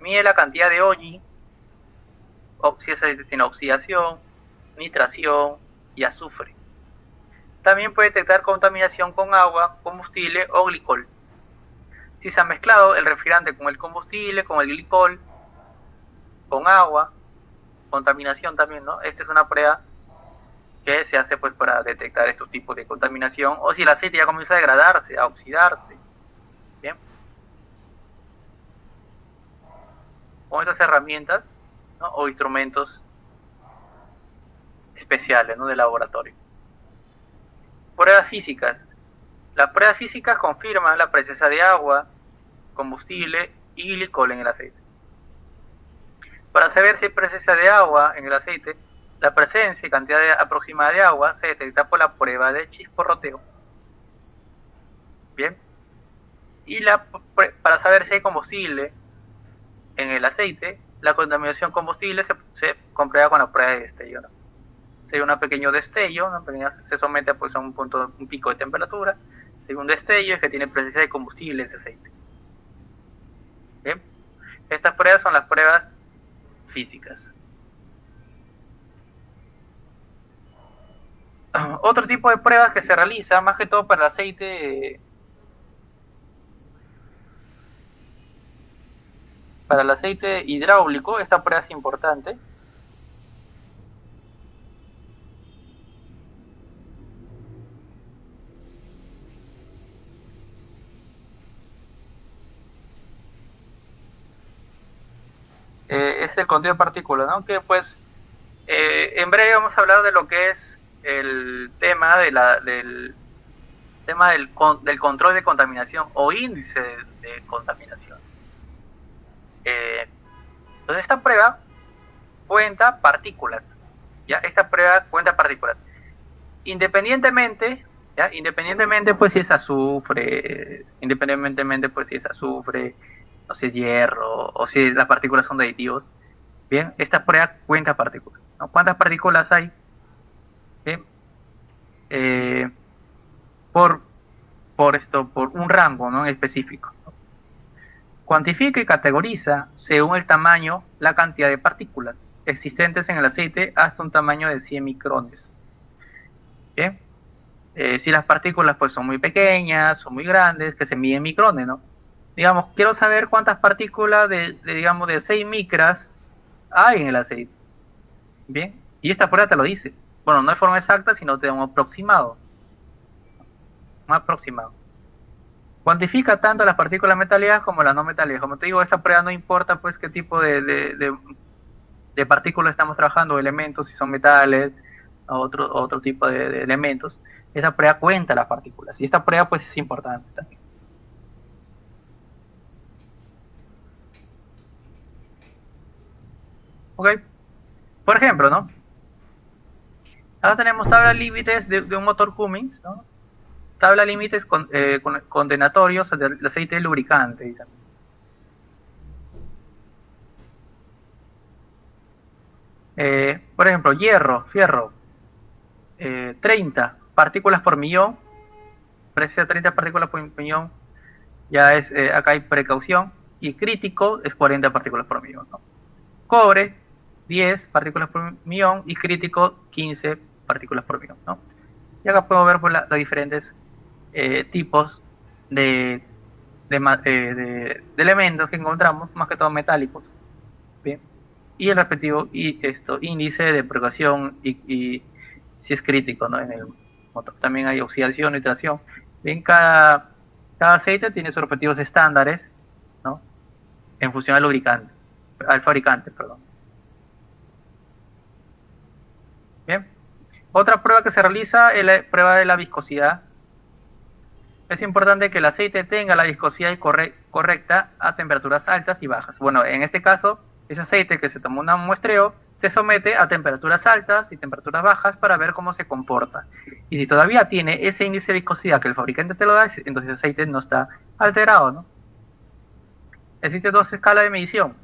Mide la cantidad de OGI, si ese aceite tiene oxidación, nitración y azufre. También puede detectar contaminación con agua, combustible o glicol. Si se ha mezclado el refrigerante con el combustible, con el glicol, con agua, contaminación también, ¿no? Esta es una prueba que se hace pues para detectar estos tipos de contaminación, o si el aceite ya comienza a degradarse, a oxidarse. Bien. Con estas herramientas, ¿no? O instrumentos especiales, ¿no? De laboratorio. Pruebas físicas. Las pruebas físicas confirman la presencia de agua, combustible y glicol en el aceite. Para saber si hay presencia de agua en el aceite, la presencia y cantidad aproximada de agua se detecta por la prueba de chisporroteo. Bien. Y para saber si hay combustible en el aceite, la contaminación combustible se comprueba con la prueba de destello, ¿no? Si hay un pequeño destello, se somete pues, a un pico de temperatura. Si hay un destello es que tiene presencia de combustible ese aceite. Bien. Estas pruebas son las pruebas físicas. Otro tipo de pruebas que se realiza, más que todo para el aceite, hidráulico, esta prueba es importante. Es el conteo de partículas, ¿no? Que pues en breve vamos a hablar de lo que es el tema del control de contaminación o índice de contaminación. Entonces esta prueba cuenta partículas, ¿ya? Esta prueba cuenta partículas. Independientemente pues si es azufre, o si es hierro, o si las partículas son de aditivos, bien, esta prueba cuenta partículas, ¿no? ¿Cuántas partículas hay? Bien, por un rango, ¿no? específico, ¿no? Cuantifica y categoriza según el tamaño la cantidad de partículas existentes en el aceite hasta un tamaño de 100 micrones. Bien, si las partículas pues son muy pequeñas o muy grandes, que se miden micrones, ¿no? Digamos, quiero saber cuántas partículas de 6 micras hay en el aceite. Bien, y esta prueba te lo dice. Bueno, no de forma exacta, sino te da un aproximado. Cuantifica tanto las partículas metálicas como las no metálicas. Como te digo, esta prueba no importa pues qué tipo de partículas estamos trabajando, elementos, si son metales, otro tipo de elementos. Esta prueba cuenta las partículas. Y esta prueba pues es importante también. Ok. Por ejemplo, ¿no? Ahora tenemos tabla límites de un motor Cummins, ¿no? Tabla límites condenatorios del aceite lubricante. Por ejemplo, fierro, 30 partículas por millón, precio 30 partículas por millón, ya es, acá hay precaución, y crítico es 40 partículas por millón, ¿no? Cobre, 10 partículas por millón, y crítico, 15 partículas por millón, ¿no? Y acá podemos ver pues, los diferentes tipos de elementos que encontramos, más que todo metálicos. Bien. y el respectivo índice de precaución y si es crítico, ¿no? En el motor. También hay oxidación, nitración. Bien, cada aceite tiene sus respectivos estándares, ¿no? En función al fabricante, perdón. Bien. Otra prueba que se realiza es la prueba de la viscosidad. Es importante que el aceite tenga la viscosidad correcta a temperaturas altas y bajas. Bueno, en este caso, ese aceite que se tomó un muestreo se somete a temperaturas altas y temperaturas bajas para ver cómo se comporta. Y si todavía tiene ese índice de viscosidad que el fabricante te lo da, entonces el aceite no está alterado, ¿no? Existen dos escalas de medición.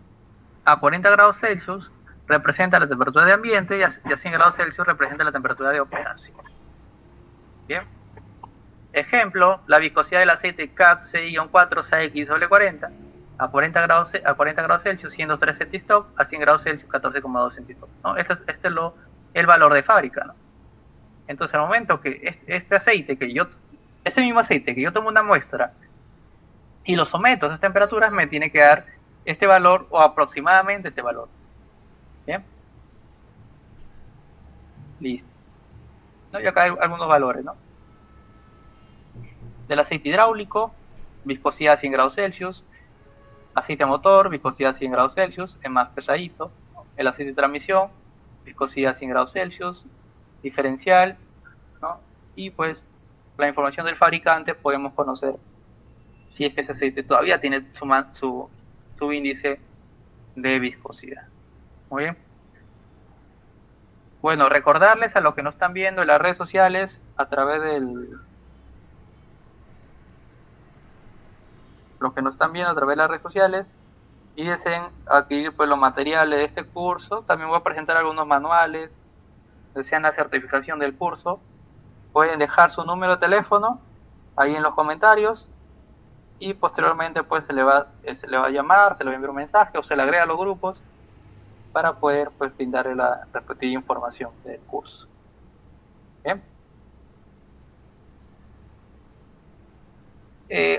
A 40 grados Celsius representa la temperatura de ambiente y a 100 grados Celsius representa la temperatura de operación. Bien. Ejemplo, la viscosidad del aceite CAP C-4 SAX/40 a 40 grados Celsius 103 centistop, a 100 grados Celsius 14,2 centistop, ¿no? Este es el valor de fábrica, ¿no? Entonces, al momento que ese mismo aceite que yo tomo una muestra y lo someto a esas temperaturas, me tiene que dar este valor o aproximadamente este valor. ¿Bien? Listo. ¿No? Y acá hay algunos valores, ¿no? Del aceite hidráulico, viscosidad 100 grados Celsius, aceite motor, viscosidad 100 grados Celsius, es más pesadito. El aceite de transmisión, viscosidad 100 grados Celsius, diferencial, ¿no? Y pues la información del fabricante podemos conocer si es que ese aceite todavía tiene su índice de viscosidad. Muy bien. Bueno, recordarles a los que no están viendo en las redes sociales a través de las redes sociales y deseen adquirir pues los materiales de este curso, también voy a presentar algunos manuales. Desean la certificación del curso, pueden dejar su número de teléfono ahí en los comentarios y posteriormente pues se le va a llamar, se le va a enviar un mensaje o se le agrega a los grupos para poder pues brindarle la respectiva información del curso. Bien.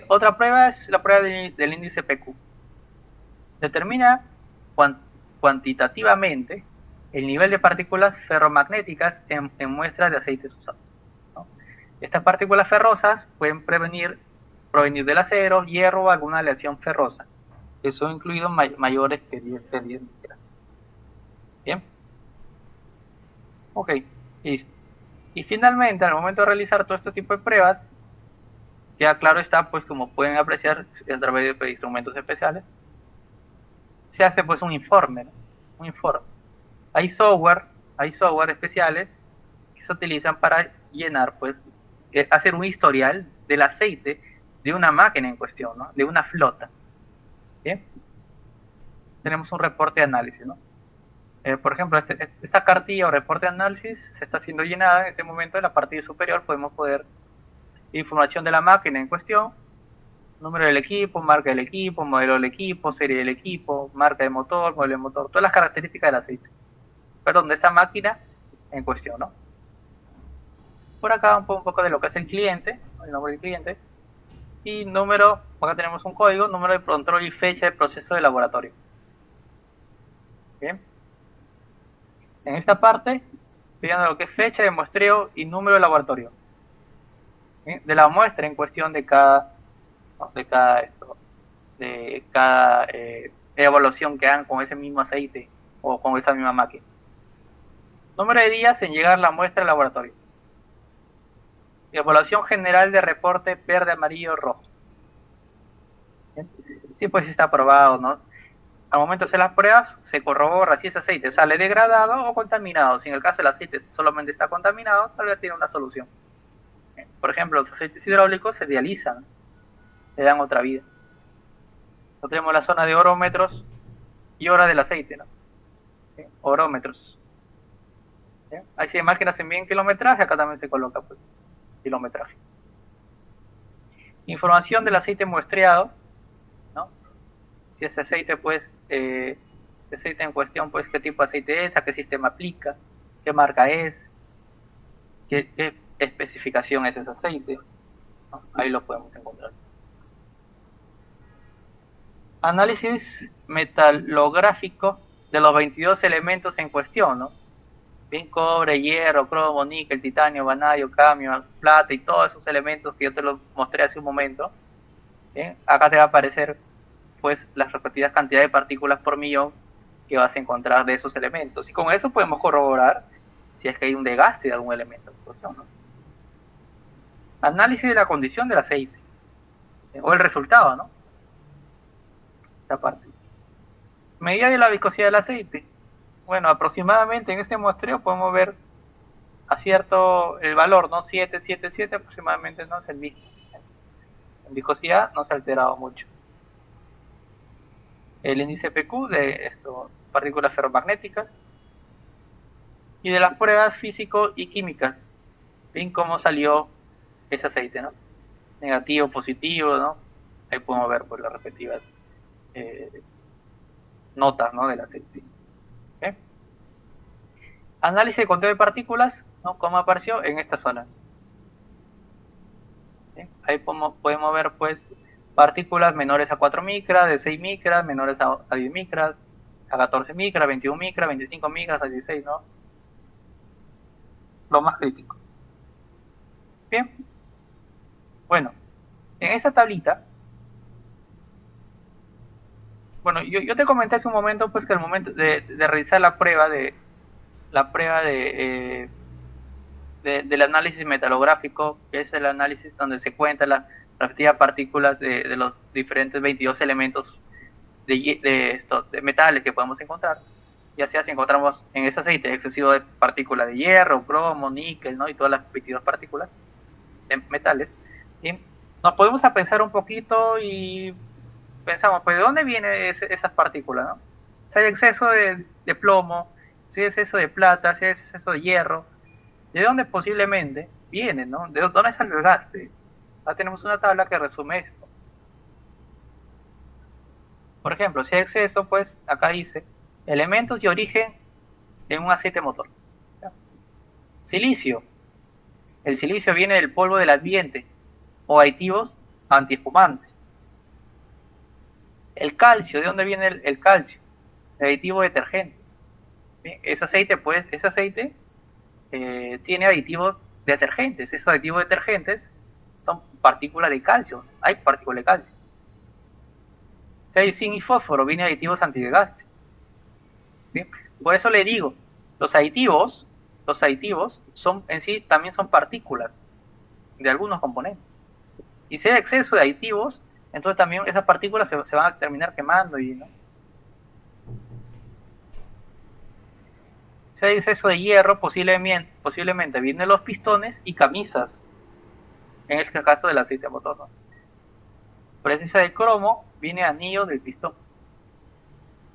Otra prueba es la prueba del índice PQ. Determina cuantitativamente el nivel de partículas ferromagnéticas en muestras de aceites usados, ¿no? Estas partículas ferrosas pueden provenir del acero, hierro o alguna aleación ferrosa, que son incluidos mayores que 10 micras. Bien. Ok, listo. Y finalmente, al momento de realizar todo este tipo de pruebas, ya claro está, pues como pueden apreciar a través de instrumentos especiales, se hace pues un informe, ¿no? Un informe. Hay software especiales que se utilizan para llenar, pues, hacer un historial del aceite de una máquina en cuestión, ¿no? De una flota. Bien. Tenemos un reporte de análisis, ¿no? Por ejemplo, esta cartilla o reporte de análisis se está siendo llenada en este momento. En la parte superior podemos poder información de la máquina en cuestión, número del equipo, marca del equipo, modelo del equipo, serie del equipo, marca de motor, modelo de motor, todas las características del aceite. Perdón, de esa máquina en cuestión, ¿no? Por acá un poco de lo que es el cliente, el nombre del cliente, y número, acá tenemos un código, número de control y fecha de proceso de laboratorio. Bien. En esta parte, viendo lo que es fecha de muestreo y número de laboratorio. ¿Bien? De la muestra en cuestión de cada evaluación que hagan con ese mismo aceite o con esa misma máquina. Número de días en llegar la muestra al laboratorio. Evaluación general de reporte verde, amarillo, rojo. ¿Bien? Sí, pues está aprobado, ¿no? Al momento de hacer las pruebas, se corrobora si ese aceite sale degradado o contaminado. Si en el caso del aceite solamente está contaminado, tal vez tiene una solución. Por ejemplo, los aceites hidráulicos se dializan, le dan otra vida. Nosotros tenemos la zona de orómetros y hora del aceite, ¿no? ¿Sí? Orómetros. ¿Sí? Ahí si máquinas envían kilometraje, acá también se coloca pues, kilometraje. Información del aceite muestreado, ¿no? Si ese aceite, pues, aceite en cuestión, pues, qué tipo de aceite es, a qué sistema aplica, qué marca es, qué especificación es ese aceite, ¿no? Ahí lo podemos encontrar. Análisis metalográfico de los 22 elementos en cuestión, ¿no? Bien, cobre, hierro, cromo, níquel, titanio, vanadio, cadmio, plata y todos esos elementos que yo te los mostré hace un momento. Bien, acá te va a aparecer pues las respectivas cantidades de partículas por millón que vas a encontrar de esos elementos. Y con eso podemos corroborar si es que hay un desgaste de algún elemento, ¿no? Análisis de la condición del aceite, o el resultado, ¿no? Esta parte. Medida de la viscosidad del aceite. Bueno, aproximadamente en este muestreo podemos ver acierto el valor, ¿no? 777 aproximadamente, ¿no? Es el mismo. En viscosidad no se ha alterado mucho. El índice PQ de esto, partículas ferromagnéticas, y de las pruebas físico y químicas, bien cómo salió ese aceite, ¿no? Negativo, positivo, ¿no? Ahí podemos ver pues las respectivas notas, ¿no? Del aceite. ¿Okay? Análisis de conteo de partículas, ¿no? Cómo apareció en esta zona. ¿Okay? Ahí podemos ver pues partículas menores a 4 micras, de 6 micras, menores a 10 micras, a 14 micras, 21 micras, 25 micras, a 16, ¿no? Lo más crítico. Bien. Bueno, en esta tablita, bueno, yo te comenté hace un momento, pues que al momento de realizar la prueba del análisis metalográfico, que es el análisis donde se cuentan las respectivas partículas de los diferentes 22 elementos de metales que podemos encontrar, ya sea si encontramos en ese aceite excesivo de partículas de hierro, cromo, níquel, ¿no? Y todas las 22 partículas de metales, y nos podemos a pensar un poquito y pensamos, pues, ¿de dónde vienen esas partículas, no? Si hay exceso de plomo, si hay exceso de plata, si hay exceso de hierro, ¿de dónde posiblemente vienen, no? ¿De dónde sale el desgaste? Ahora tenemos una tabla que resume esto. Por ejemplo, si hay exceso, pues, acá dice, elementos de origen en un aceite motor. ¿Ya? Silicio. El silicio viene del polvo del ambiente o aditivos antiespumantes. El calcio, ¿de dónde viene el calcio? De aditivos detergentes. Bien, ese aceite tiene aditivos detergentes. Esos aditivos detergentes son partículas de calcio. Hay partículas de calcio. Si hay zinc y fósforo, vienen aditivos antidesgaste. Bien, por eso le digo, los aditivos son en sí también son partículas de algunos componentes. Y si hay exceso de aditivos, entonces también esas partículas se van a terminar quemando, ¿no? Si hay exceso de hierro, posiblemente vienen los pistones y camisas, en este caso del aceite motor, ¿no? Presencia de cromo, viene anillo del pistón.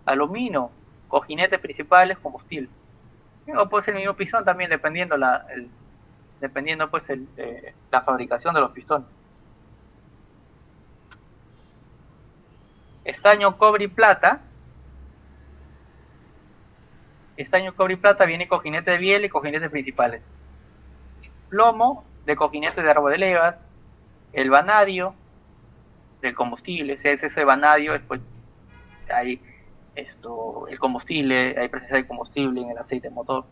Aluminio, cojinetes principales, combustible. O puede ser el mismo pistón también, dependiendo pues la fabricación de los pistones. Estaño, cobre y plata. Estaño, cobre y plata viene cojinete de biel y cojinetes principales. Plomo, de cojinete de árbol de levas. El vanadio, del combustible. Si hay exceso de vanadio, después hay el combustible, hay presencia de combustible en el aceite motor.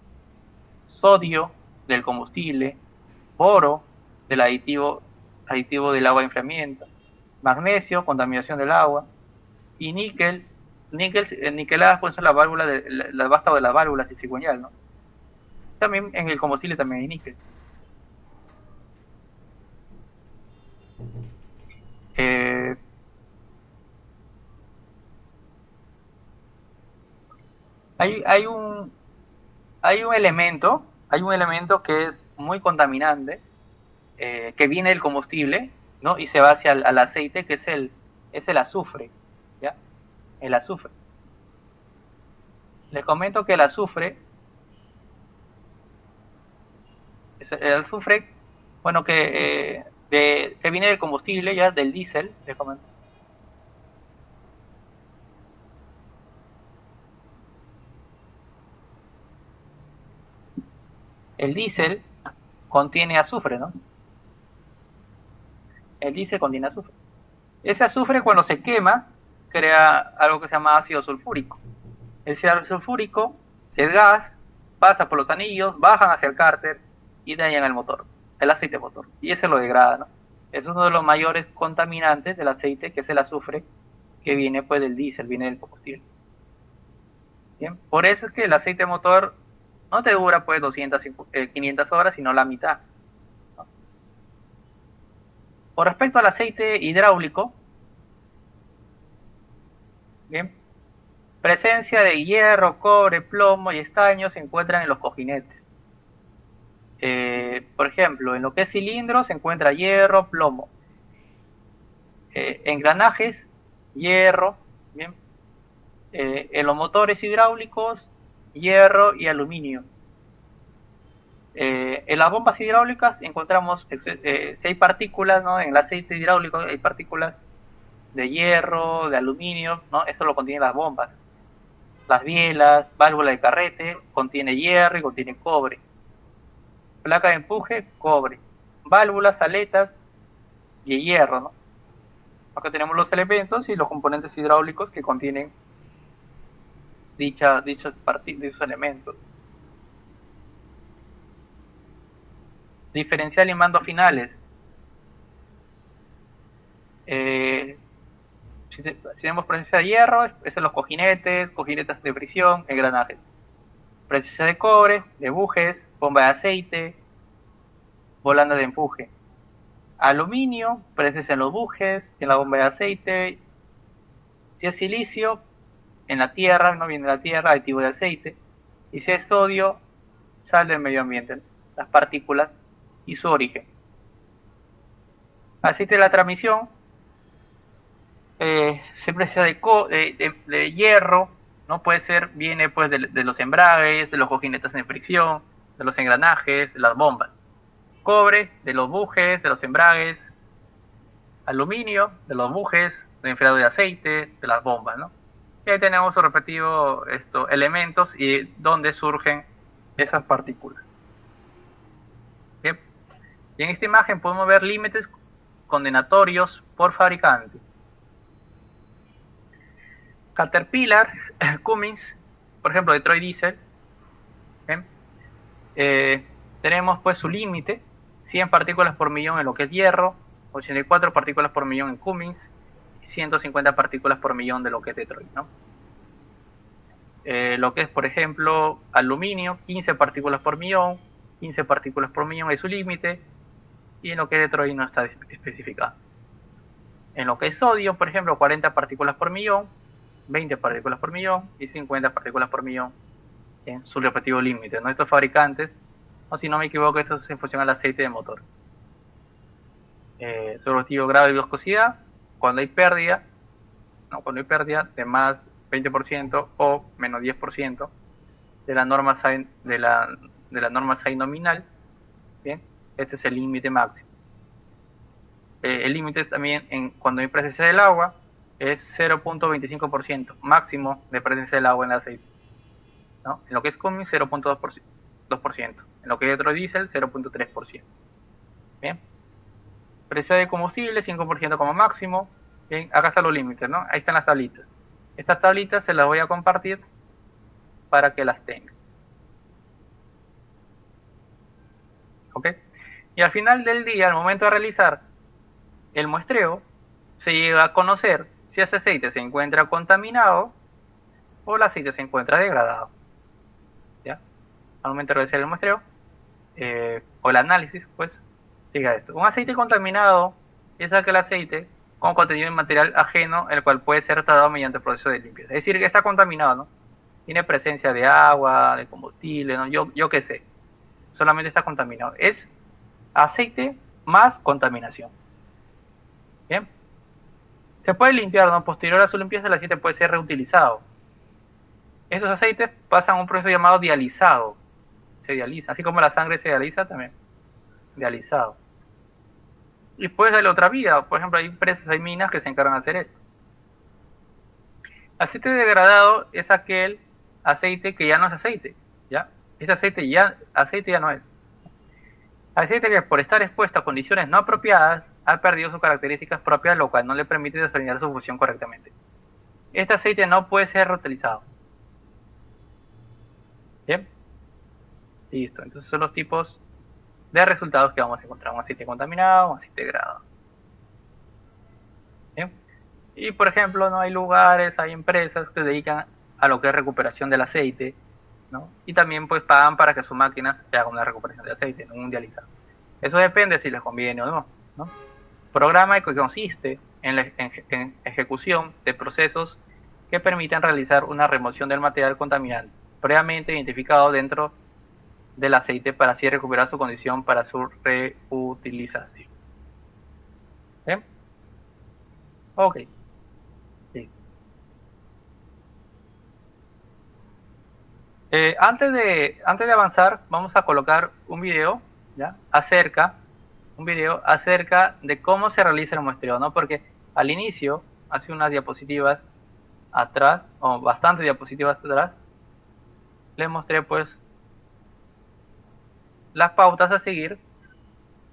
Sodio, del combustible. Boro, del aditivo del agua de enfriamiento. Magnesio, contaminación del agua. Y niqueladas pues son las válvulas las vástago de las válvulas y cigüeñal, ¿no? También en el combustible también hay níquel. Hay un elemento que es muy contaminante, que viene del combustible, ¿no? Y se va hacia al aceite, que es el azufre, ¿ya? El azufre. Les comento que el azufre, bueno, que viene del combustible, ya del diésel, les comento. El diésel contiene azufre, ¿no? El diésel contiene azufre. Ese azufre, cuando se quema, crea algo que se llama ácido sulfúrico. El cianuro sulfúrico es gas, pasa por los anillos, bajan hacia el cárter y dañan el motor, el aceite motor, y ese lo degrada, ¿no? Es uno de los mayores contaminantes del aceite, que es el azufre, que viene pues del diésel, viene del combustible. Bien, por eso es que el aceite motor no te dura pues 200, 500 horas, sino la mitad. ¿No? Con respecto al aceite hidráulico, bien, presencia de hierro, cobre, plomo y estaño se encuentran en los cojinetes. Por ejemplo, en lo que es cilindro se encuentra hierro, plomo. Engranajes, hierro, bien. En los motores hidráulicos, hierro y aluminio. En las bombas hidráulicas encontramos, si hay partículas, ¿no? En el aceite hidráulico hay partículas de hierro, de aluminio, ¿no? Eso lo contienen las bombas. Las bielas, válvula de carrete, contiene hierro y contiene cobre. Placa de empuje, cobre. Válvulas, aletas y hierro, ¿no? Acá tenemos los elementos y los componentes hidráulicos que contienen dichos elementos. Diferencial y mando finales. Si tenemos presencia de hierro, es en los cojinetes de fricción, engranajes. Presencia de cobre, de bujes, bomba de aceite, volanda de empuje. Aluminio, presencia en los bujes, en la bomba de aceite. Si es silicio, en la tierra, no viene de la tierra, aditivo de aceite. Y si es sodio, sale del medio ambiente, las partículas y su origen. Aceite de la transmisión, se precisa de hierro, ¿no? Puede ser, viene pues de los embragues, de los cojinetes en fricción, de los engranajes, de las bombas. Cobre, de los bujes, de los embragues. Aluminio, de los bujes, del enfriado de aceite, de las bombas, ¿no? Y ahí tenemos sus respectivos elementos y dónde surgen esas partículas. Bien. Y en esta imagen podemos ver límites condenatorios por fabricante. Caterpillar, Cummins, por ejemplo, Detroit Diesel, tenemos pues su límite, 100 partículas por millón en lo que es hierro, 84 partículas por millón en Cummins, y 150 partículas por millón de lo que es Detroit, ¿no? Lo que es, por ejemplo, aluminio, 15 partículas por millón, 15 partículas por millón es su límite, y en lo que es Detroit no está especificado. En lo que es sodio, por ejemplo, 40 partículas por millón, 20 partículas por millón y 50 partículas por millón en su respectivo límite, ¿no? Estos fabricantes, o si no me equivoco, esto es en función al aceite de motor. Su respectivo grado de viscosidad, cuando hay pérdida de más 20% o menos 10% de la norma SAE, de la norma SAE nominal, ¿bien? Este es el límite máximo. El límite también cuando hay presencia del agua es 0.25% máximo de presencia del agua en el aceite, ¿no? En lo que es Cummins 0.2%, en lo que es otro diésel 0.3%. Bien. Precio de combustible 5% como máximo. Bien, acá están los límites, ¿no? Ahí están las tablitas. Estas tablitas se las voy a compartir para que las tengan. ¿Ok? Y al final del día, al momento de realizar el muestreo, se llega a conocer si ese aceite se encuentra contaminado o el aceite se encuentra degradado. ¿Ya? Al momento de realizar el muestreo o el análisis, pues, llega esto. Un aceite contaminado es aquel aceite con contenido de material ajeno, el cual puede ser tratado mediante el proceso de limpieza. Es decir, que está contaminado, ¿no? Tiene presencia de agua, de combustible, ¿no? Yo qué sé. Solamente está contaminado. Es aceite más contaminación. Bien. Se puede limpiar, ¿no? Posterior a su limpieza, el aceite puede ser reutilizado. Estos aceites pasan a un proceso llamado dializado. Se dializa, así como la sangre se dializa también. Dializado. Y puede darle otra vida. Por ejemplo, hay empresas, hay minas que se encargan de hacer esto. Aceite degradado es aquel aceite que ya no es aceite, ¿ya? Este aceite ya no es. Aceite que por estar expuesto a condiciones no apropiadas ha perdido sus características propias, lo cual no le permite desempeñar su función correctamente. Este aceite no puede ser reutilizado. Bien, listo. Entonces son los tipos de resultados que vamos a encontrar: un aceite contaminado, un aceite degradado. Bien. Y por ejemplo, no hay lugares, hay empresas que se dedican a lo que es recuperación del aceite, ¿no? Y también pues pagan para que sus máquinas hagan una recuperación de aceite, no un dializado. Eso depende si les conviene o no, ¿no? Programa que consiste en la ejecución de procesos que permiten realizar una remoción del material contaminante previamente identificado dentro del aceite para así recuperar su condición para su reutilización. ¿Bien? Ok. Listo. Antes de avanzar, vamos a colocar un video, ¿ya? Un video acerca de cómo se realiza el muestreo, ¿no? Porque al inicio, hace unas diapositivas atrás, o bastantes diapositivas atrás, les mostré pues las pautas a seguir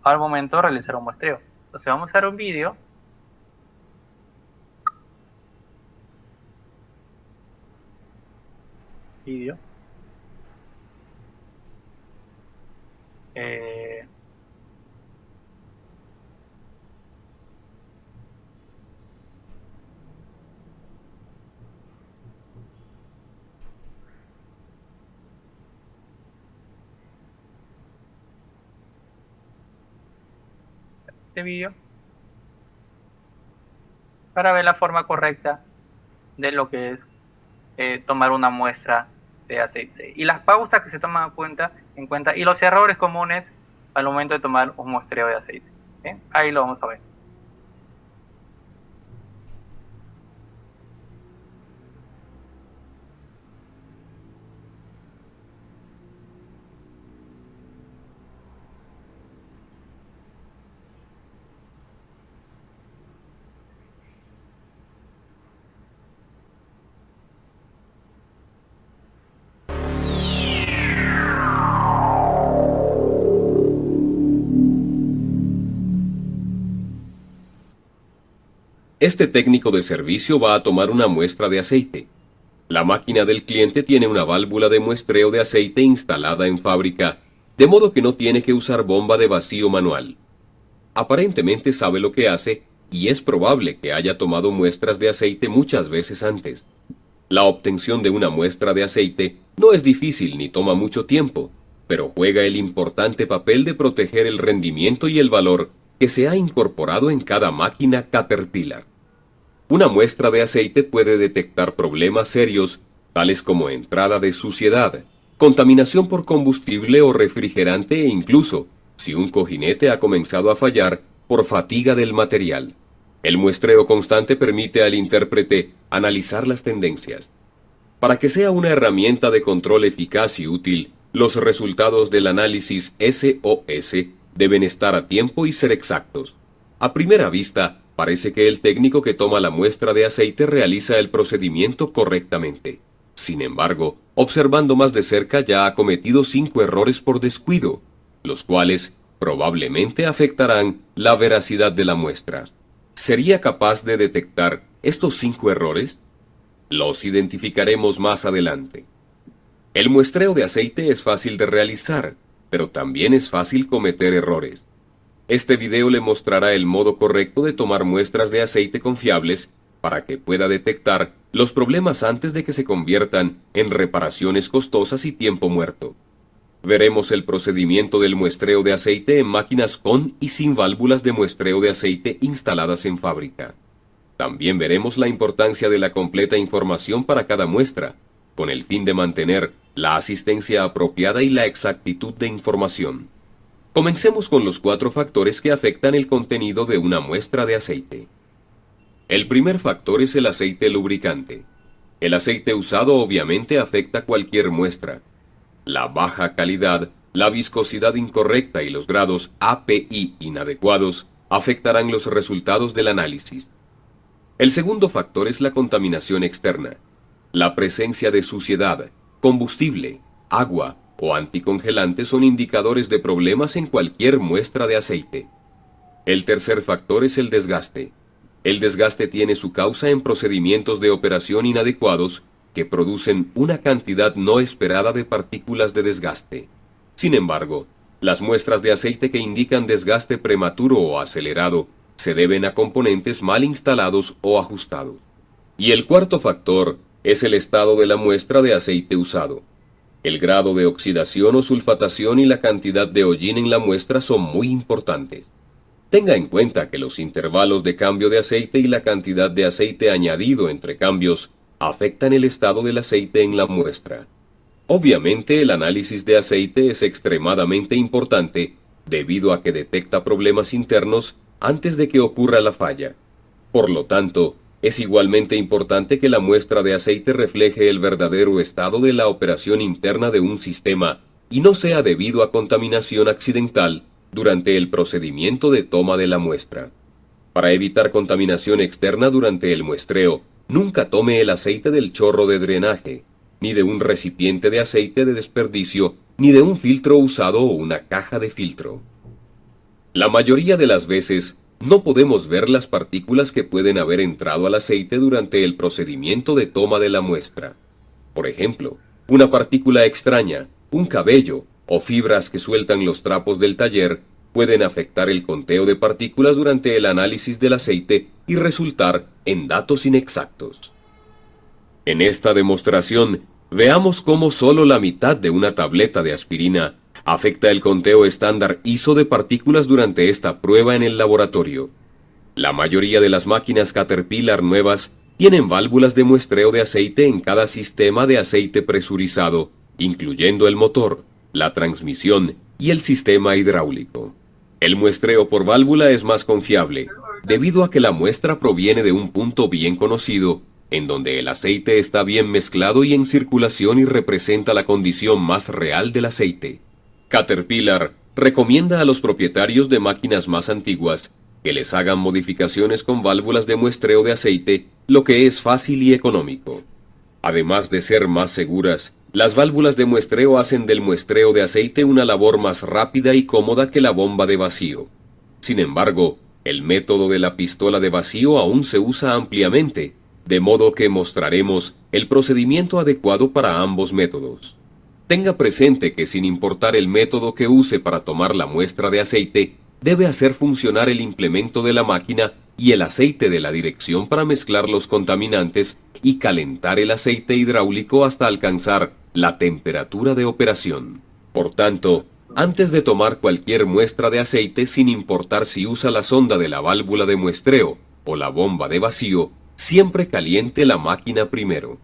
al momento de realizar un muestreo. Entonces vamos a hacer un video. Este vídeo para ver la forma correcta de lo que es tomar una muestra de aceite y las pautas que se toman en cuenta y los errores comunes al momento de tomar un muestreo de aceite. ¿Bien? Ahí lo vamos a ver. Este técnico de servicio va a tomar una muestra de aceite. La máquina del cliente tiene una válvula de muestreo de aceite instalada en fábrica, de modo que no tiene que usar bomba de vacío manual. Aparentemente sabe lo que hace y es probable que haya tomado muestras de aceite muchas veces antes. La obtención de una muestra de aceite no es difícil ni toma mucho tiempo, pero juega el importante papel de proteger el rendimiento y el valor que se ha incorporado en cada máquina Caterpillar. Una muestra de aceite puede detectar problemas serios, tales como entrada de suciedad, contaminación por combustible o refrigerante e incluso, si un cojinete ha comenzado a fallar, por fatiga del material. El muestreo constante permite al intérprete analizar las tendencias. Para que sea una herramienta de control eficaz y útil, los resultados del análisis SOS deben estar a tiempo y ser exactos. A primera vista, parece que el técnico que toma la muestra de aceite realiza el procedimiento correctamente. Sin embargo, observando más de cerca ya ha cometido 5 errores por descuido, los cuales probablemente afectarán la veracidad de la muestra. ¿Sería capaz de detectar estos 5 errores? Los identificaremos más adelante. El muestreo de aceite es fácil de realizar, pero también es fácil cometer errores. Este video le mostrará el modo correcto de tomar muestras de aceite confiables para que pueda detectar los problemas antes de que se conviertan en reparaciones costosas y tiempo muerto. Veremos el procedimiento del muestreo de aceite en máquinas con y sin válvulas de muestreo de aceite instaladas en fábrica. También veremos la importancia de la completa información para cada muestra, con el fin de mantener la asistencia apropiada y la exactitud de información. Comencemos con los 4 factores que afectan el contenido de una muestra de aceite. El primer factor es el aceite lubricante. El aceite usado obviamente afecta cualquier muestra. La baja calidad, la viscosidad incorrecta y los grados API inadecuados afectarán los resultados del análisis. El segundo factor es la contaminación externa. La presencia de suciedad, combustible, agua o anticongelantes son indicadores de problemas en cualquier muestra de aceite. El tercer factor es el desgaste. El desgaste tiene su causa en procedimientos de operación inadecuados que producen una cantidad no esperada de partículas de desgaste. Sin embargo, las muestras de aceite que indican desgaste prematuro o acelerado se deben a componentes mal instalados o ajustados. Y el cuarto factor es el estado de la muestra de aceite usado. El grado de oxidación o sulfatación y la cantidad de hollín en la muestra son muy importantes. Tenga en cuenta que los intervalos de cambio de aceite y la cantidad de aceite añadido entre cambios afectan el estado del aceite en la muestra. Obviamente, el análisis de aceite es extremadamente importante debido a que detecta problemas internos antes de que ocurra la falla. Por lo tanto, es igualmente importante que la muestra de aceite refleje el verdadero estado de la operación interna de un sistema y no sea debido a contaminación accidental durante el procedimiento de toma de la muestra. Para evitar contaminación externa durante el muestreo, nunca tome el aceite del chorro de drenaje, ni de un recipiente de aceite de desperdicio, ni de un filtro usado o una caja de filtro. La mayoría de las veces, no podemos ver las partículas que pueden haber entrado al aceite durante el procedimiento de toma de la muestra. Por ejemplo, una partícula extraña, un cabello o fibras que sueltan los trapos del taller pueden afectar el conteo de partículas durante el análisis del aceite y resultar en datos inexactos. En esta demostración, veamos cómo solo la mitad de una tableta de aspirina afecta el conteo estándar ISO de partículas durante esta prueba en el laboratorio. La mayoría de las máquinas Caterpillar nuevas tienen válvulas de muestreo de aceite en cada sistema de aceite presurizado, incluyendo el motor, la transmisión y el sistema hidráulico. El muestreo por válvula es más confiable, debido a que la muestra proviene de un punto bien conocido, en donde el aceite está bien mezclado y en circulación y representa la condición más real del aceite. Caterpillar recomienda a los propietarios de máquinas más antiguas que les hagan modificaciones con válvulas de muestreo de aceite, lo que es fácil y económico. Además de ser más seguras, las válvulas de muestreo hacen del muestreo de aceite una labor más rápida y cómoda que la bomba de vacío. Sin embargo, el método de la pistola de vacío aún se usa ampliamente, de modo que mostraremos el procedimiento adecuado para ambos métodos. Tenga presente que sin importar el método que use para tomar la muestra de aceite, debe hacer funcionar el implemento de la máquina y el aceite de la dirección para mezclar los contaminantes y calentar el aceite hidráulico hasta alcanzar la temperatura de operación. Por tanto, antes de tomar cualquier muestra de aceite, sin importar si usa la sonda de la válvula de muestreo o la bomba de vacío, siempre caliente la máquina primero.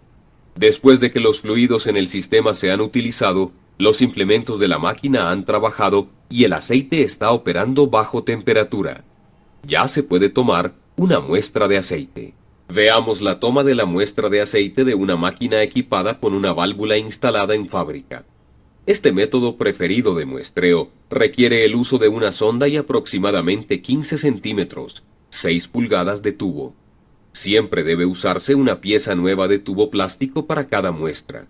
Después de que los fluidos en el sistema se han utilizado, los implementos de la máquina han trabajado y el aceite está operando bajo temperatura. Ya se puede tomar una muestra de aceite. Veamos la toma de la muestra de aceite de una máquina equipada con una válvula instalada en fábrica. Este método preferido de muestreo requiere el uso de una sonda y aproximadamente 15 centímetros, 6 pulgadas de tubo. Siempre debe usarse una pieza nueva de tubo plástico para cada muestra.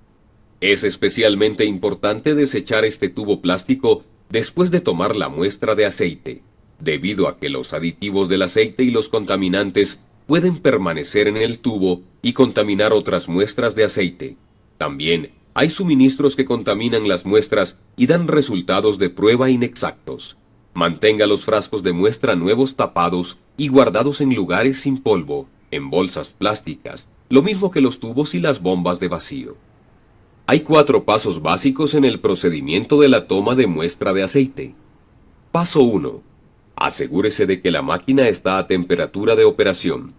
Es especialmente importante desechar este tubo plástico después de tomar la muestra de aceite, debido a que los aditivos del aceite y los contaminantes pueden permanecer en el tubo y contaminar otras muestras de aceite. También hay suministros que contaminan las muestras y dan resultados de prueba inexactos. Mantenga los frascos de muestra nuevos tapados y guardados en lugares sin polvo, en bolsas plásticas, lo mismo que los tubos y las bombas de vacío. Hay 4 pasos básicos en el procedimiento de la toma de muestra de aceite. Paso 1. Asegúrese de que la máquina está a temperatura de operación.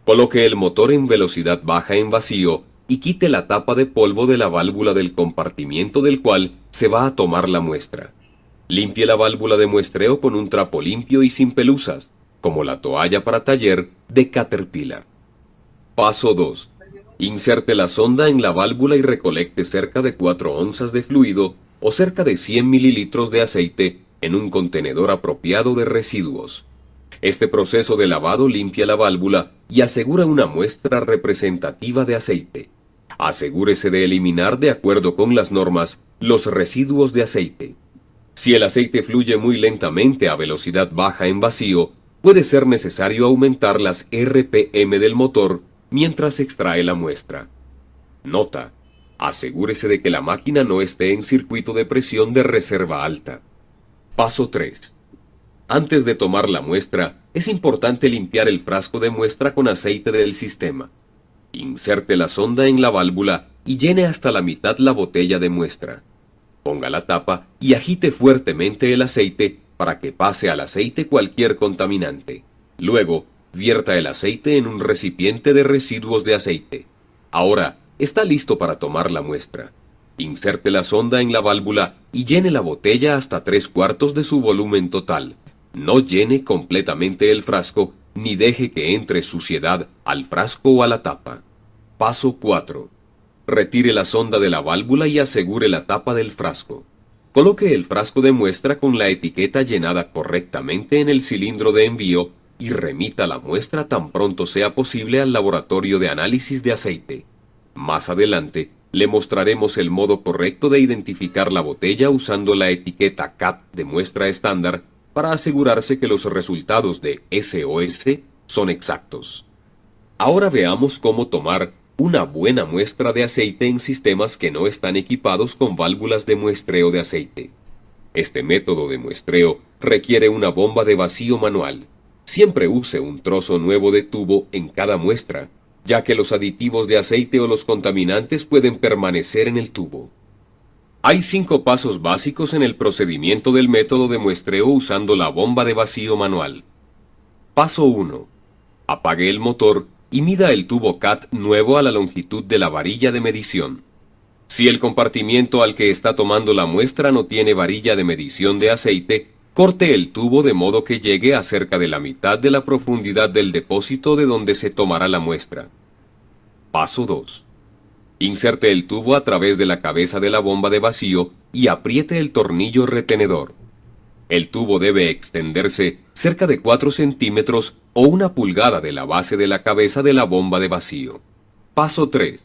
Coloque el motor en velocidad baja en vacío y quite la tapa de polvo de la válvula del compartimiento del cual se va a tomar la muestra. Limpie la válvula de muestreo con un trapo limpio y sin pelusas, como la toalla para taller de Caterpillar. Paso 2. Inserte la sonda en la válvula y recolecte cerca de 4 onzas de fluido o cerca de 100 mililitros de aceite en un contenedor apropiado de residuos. Este proceso de lavado limpia la válvula y asegura una muestra representativa de aceite. Asegúrese de eliminar, de acuerdo con las normas, los residuos de aceite. Si el aceite fluye muy lentamente a velocidad baja en vacío, puede ser necesario aumentar las RPM del motor mientras extrae la muestra. Nota: asegúrese de que la máquina no esté en circuito de presión de reserva alta. Paso 3. Antes de tomar la muestra, es importante limpiar el frasco de muestra con aceite del sistema. Inserte la sonda en la válvula y llene hasta la mitad la botella de muestra. Ponga la tapa y agite fuertemente el aceite para que pase al aceite cualquier contaminante. Luego, vierta el aceite en un recipiente de residuos de aceite. Ahora, está listo para tomar la muestra. Inserte la sonda en la válvula y llene la botella hasta 3/4 de su volumen total. No llene completamente el frasco ni deje que entre suciedad al frasco o a la tapa. Paso 4. Retire la sonda de la válvula y asegure la tapa del frasco. Coloque el frasco de muestra con la etiqueta llenada correctamente en el cilindro de envío y remita la muestra tan pronto sea posible al laboratorio de análisis de aceite. Más adelante, le mostraremos el modo correcto de identificar la botella usando la etiqueta CAT de muestra estándar para asegurarse que los resultados de SOS son exactos. Ahora veamos cómo tomar una buena muestra de aceite en sistemas que no están equipados con válvulas de muestreo de aceite. Este método de muestreo requiere una bomba de vacío manual. Siempre use un trozo nuevo de tubo en cada muestra, ya que los aditivos de aceite o los contaminantes pueden permanecer en el tubo. Hay 5 pasos básicos en el procedimiento del método de muestreo usando la bomba de vacío manual. Paso 1. Apague el motor y mida el tubo CAT nuevo a la longitud de la varilla de medición. Si el compartimiento al que está tomando la muestra no tiene varilla de medición de aceite, corte el tubo de modo que llegue a cerca de la mitad de la profundidad del depósito de donde se tomará la muestra. Paso 2. Inserte el tubo a través de la cabeza de la bomba de vacío y apriete el tornillo retenedor. El tubo debe extenderse cerca de 4 centímetros o 1 pulgada de la base de la cabeza de la bomba de vacío. Paso 3.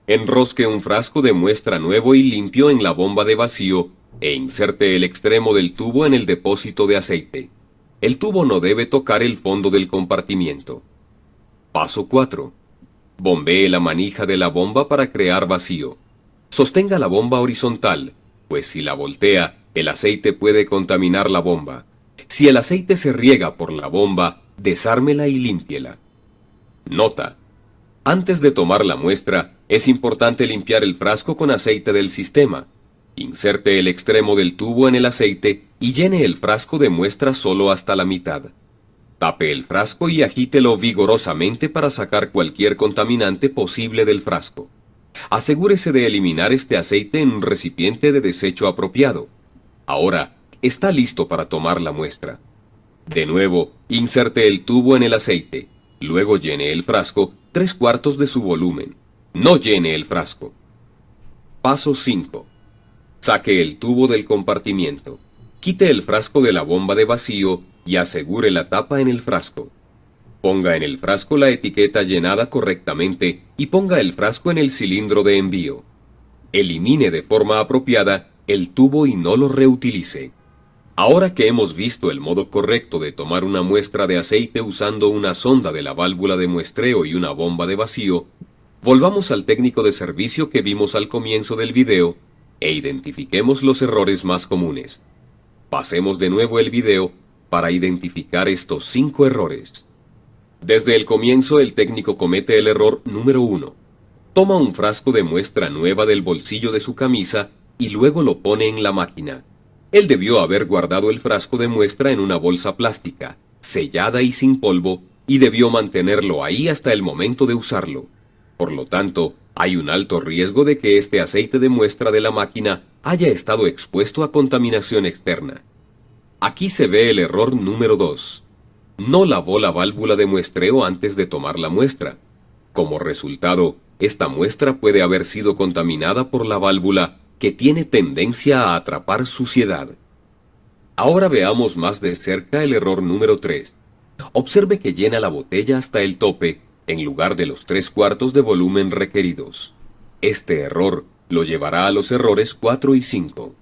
Enrosque un frasco de muestra nuevo y limpio en la bomba de vacío e inserte el extremo del tubo en el depósito de aceite. El tubo no debe tocar el fondo del compartimiento. Paso 4. Bombee la manija de la bomba para crear vacío. Sostenga la bomba horizontal, pues si la voltea, el aceite puede contaminar la bomba. Si el aceite se riega por la bomba, desármela y límpiela. Nota: antes de tomar la muestra, es importante limpiar el frasco con aceite del sistema. Inserte el extremo del tubo en el aceite y llene el frasco de muestra solo hasta la mitad. Tape el frasco y agítelo vigorosamente para sacar cualquier contaminante posible del frasco. Asegúrese de eliminar este aceite en un recipiente de desecho apropiado. Ahora, está listo para tomar la muestra. De nuevo, inserte el tubo en el aceite. Luego llene el frasco 3/4 de su volumen. No llene el frasco. Paso 5. Saque el tubo del compartimiento. Quite el frasco de la bomba de vacío y asegure la tapa en el frasco. Ponga en el frasco la etiqueta llenada correctamente y ponga el frasco en el cilindro de envío. Elimine de forma apropiada el tubo y no lo reutilice. Ahora que hemos visto el modo correcto de tomar una muestra de aceite usando una sonda de la válvula de muestreo y una bomba de vacío, volvamos al técnico de servicio que vimos al comienzo del video e identifiquemos los errores más comunes. Pasemos de nuevo el video para identificar estos 5 errores. Desde el comienzo el técnico comete el error número 1. Toma un frasco de muestra nueva del bolsillo de su camisa y luego lo pone en la máquina. Él debió haber guardado el frasco de muestra en una bolsa plástica, sellada y sin polvo, y debió mantenerlo ahí hasta el momento de usarlo. Por lo tanto, hay un alto riesgo de que este aceite de muestra de la máquina haya estado expuesto a contaminación externa. Aquí se ve el error número 2. No lavó la válvula de muestreo antes de tomar la muestra. Como resultado, esta muestra puede haber sido contaminada por la válvula, que tiene tendencia a atrapar suciedad. Ahora veamos más de cerca el error número 3. Observe que llena la botella hasta el tope, en lugar de los 3/4 de volumen requeridos. Este error lo llevará a los errores 4 y 5.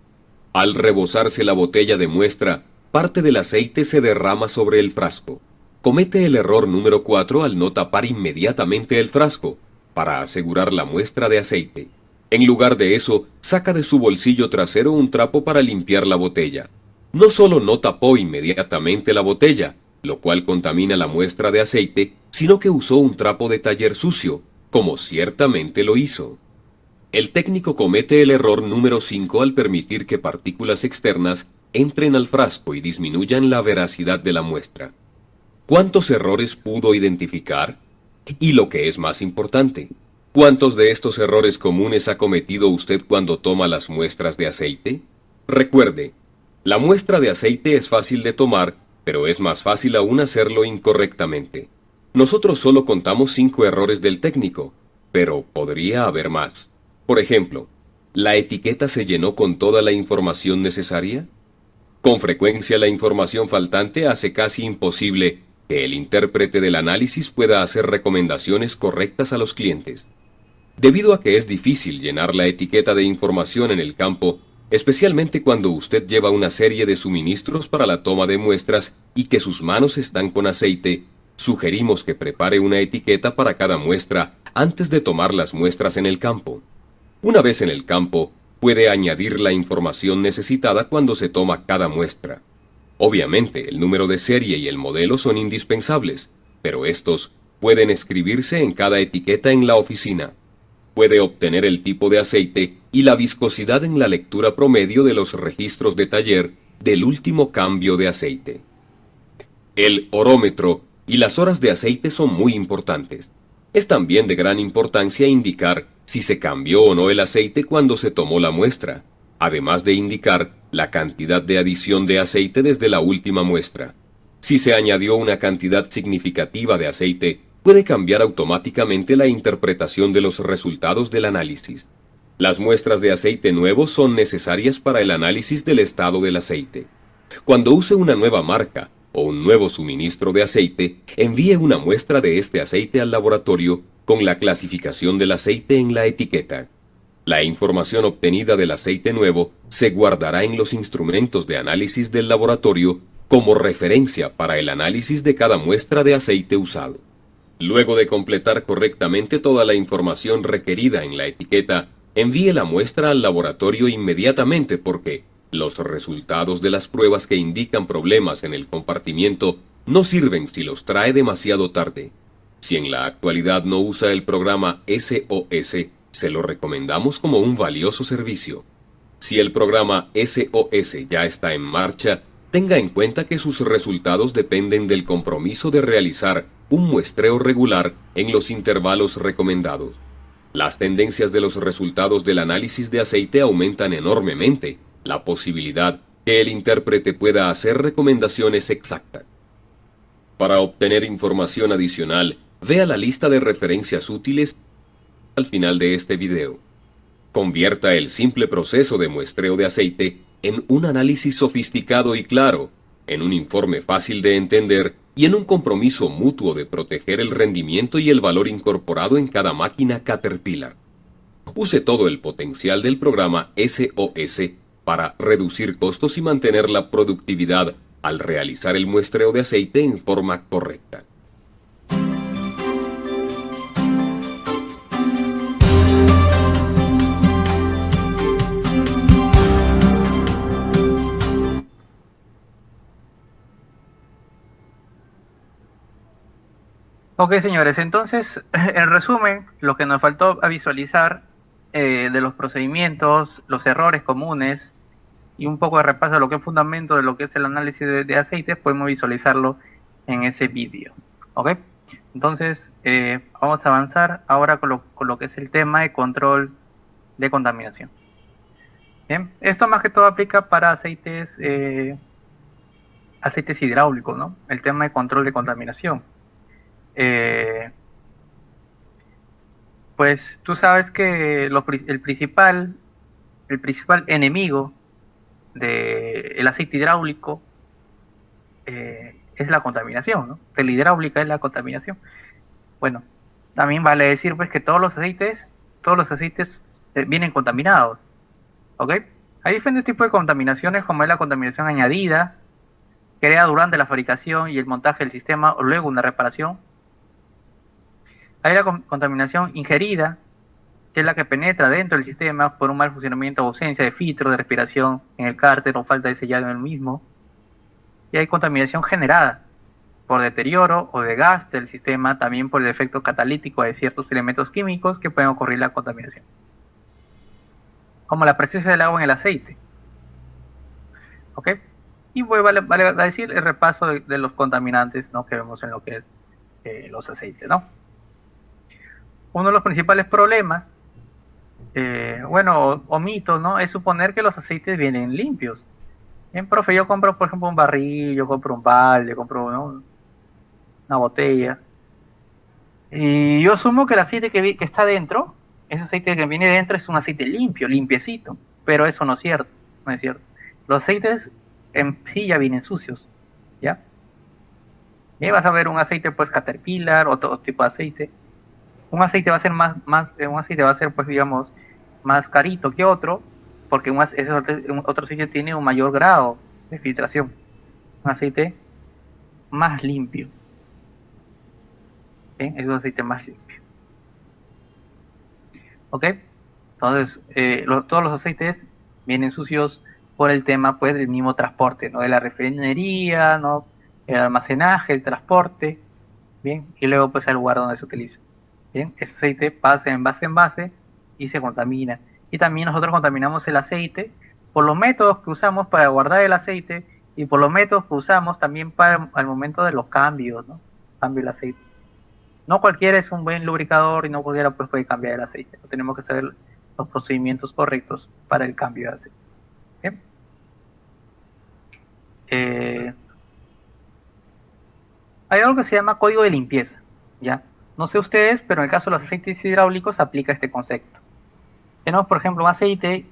Al rebosarse la botella de muestra, parte del aceite se derrama sobre el frasco. Comete el error número 4 al no tapar inmediatamente el frasco, para asegurar la muestra de aceite. En lugar de eso, saca de su bolsillo trasero un trapo para limpiar la botella. No solo no tapó inmediatamente la botella, lo cual contamina la muestra de aceite, sino que usó un trapo de taller sucio, como ciertamente lo hizo. El técnico comete el error número 5 al permitir que partículas externas entren al frasco y disminuyan la veracidad de la muestra. ¿Cuántos errores pudo identificar? Y lo que es más importante, ¿cuántos de estos errores comunes ha cometido usted cuando toma las muestras de aceite? Recuerde, la muestra de aceite es fácil de tomar, pero es más fácil aún hacerlo incorrectamente. Nosotros solo contamos 5 errores del técnico, pero podría haber más. Por ejemplo, ¿la etiqueta se llenó con toda la información necesaria? Con frecuencia la información faltante hace casi imposible que el intérprete del análisis pueda hacer recomendaciones correctas a los clientes. Debido a que es difícil llenar la etiqueta de información en el campo, especialmente cuando usted lleva una serie de suministros para la toma de muestras y que sus manos están con aceite, sugerimos que prepare una etiqueta para cada muestra antes de tomar las muestras en el campo. Una vez en el campo, puede añadir la información necesitada cuando se toma cada muestra. Obviamente, el número de serie y el modelo son indispensables, pero estos pueden escribirse en cada etiqueta en la oficina. Puede obtener el tipo de aceite y la viscosidad en la lectura promedio de los registros de taller del último cambio de aceite. El orómetro y las horas de aceite son muy importantes. Es también de gran importancia indicar si se cambió o no el aceite cuando se tomó la muestra, además de indicar la cantidad de adición de aceite desde la última muestra. Si se añadió una cantidad significativa de aceite, puede cambiar automáticamente la interpretación de los resultados del análisis. Las muestras de aceite nuevo son necesarias para el análisis del estado del aceite. Cuando use una nueva marca o un nuevo suministro de aceite, envíe una muestra de este aceite al laboratorio con la clasificación del aceite en la etiqueta. La información obtenida del aceite nuevo se guardará en los instrumentos de análisis del laboratorio como referencia para el análisis de cada muestra de aceite usado. Luego de completar correctamente toda la información requerida en la etiqueta, envíe la muestra al laboratorio inmediatamente porque los resultados de las pruebas que indican problemas en el compartimiento no sirven si los trae demasiado tarde. Si en la actualidad no usa el programa SOS, se lo recomendamos como un valioso servicio. Si el programa SOS ya está en marcha, tenga en cuenta que sus resultados dependen del compromiso de realizar un muestreo regular en los intervalos recomendados. Las tendencias de los resultados del análisis de aceite aumentan enormemente la posibilidad que el intérprete pueda hacer recomendaciones exactas. Para obtener información adicional, vea la lista de referencias útiles al final de este video. Convierta el simple proceso de muestreo de aceite en un análisis sofisticado y claro, en un informe fácil de entender y en un compromiso mutuo de proteger el rendimiento y el valor incorporado en cada máquina Caterpillar. Use todo el potencial del programa SOS para reducir costos y mantener la productividad al realizar el muestreo de aceite en forma correcta. Ok, señores, entonces, en resumen, lo que nos faltó a visualizar de los procedimientos, los errores comunes y un poco de repaso de lo que es fundamento de lo que es el análisis de aceites, podemos visualizarlo en ese vídeo. Ok, entonces vamos a avanzar ahora con lo que es el tema de control de contaminación. Bien, esto más que todo aplica para aceites hidráulicos, ¿no? El tema de control de contaminación. Pues tú sabes que el principal enemigo del aceite hidráulico es la contaminación, ¿no? De la hidráulica es la contaminación. Bueno, también vale decir pues que todos los aceites vienen contaminados, ¿ok? Hay diferentes tipos de contaminaciones, como es la contaminación añadida, creada durante la fabricación y el montaje del sistema o luego una reparación. Hay la contaminación ingerida, que es la que penetra dentro del sistema por un mal funcionamiento o ausencia de filtro de respiración en el cárter o falta de sellado en el mismo. Y hay contaminación generada por deterioro o desgaste del sistema, también por el efecto catalítico de ciertos elementos químicos que pueden ocurrir la contaminación, como la presencia del agua en el aceite. ¿Ok? Y vale a decir el repaso de los contaminantes, ¿no?, que vemos en lo que es los aceites, ¿no? Uno de los principales problemas, o mitos, ¿no?, es suponer que los aceites vienen limpios. Bien, profe, yo compro, por ejemplo, un barril, yo compro un balde, compro, ¿no?, una botella, y yo asumo que el aceite que está dentro, ese aceite que viene dentro es un aceite limpio, limpiecito, pero eso no es cierto, no es cierto. Los aceites en sí ya vienen sucios, ¿ya? Y vas a ver un aceite, pues, Caterpillar, otro tipo de aceite. Un aceite va a ser un aceite va a ser, pues, digamos, más carito que otro, porque otro aceite tiene un mayor grado de filtración, un aceite más limpio, ¿sí? Es un aceite más limpio, ¿ok? Entonces, todos los aceites vienen sucios por el tema, pues, del mismo transporte, ¿no?, de la refinería, ¿no?, el almacenaje, el transporte, bien, y luego, pues, el lugar donde se utiliza. Bien, ese aceite pasa en base y se contamina. Y también nosotros contaminamos el aceite por los métodos que usamos para guardar el aceite y por los métodos que usamos también para al momento de los cambios, ¿no? Cambio el aceite. No cualquiera es un buen lubricador y no cualquiera, pues, puede cambiar el aceite. Tenemos que saber los procedimientos correctos para el cambio de aceite. ¿Bien? Hay algo que se llama código de limpieza, ¿ya? No sé ustedes, pero en el caso de los aceites hidráulicos aplica este concepto. Tenemos, por ejemplo, un aceite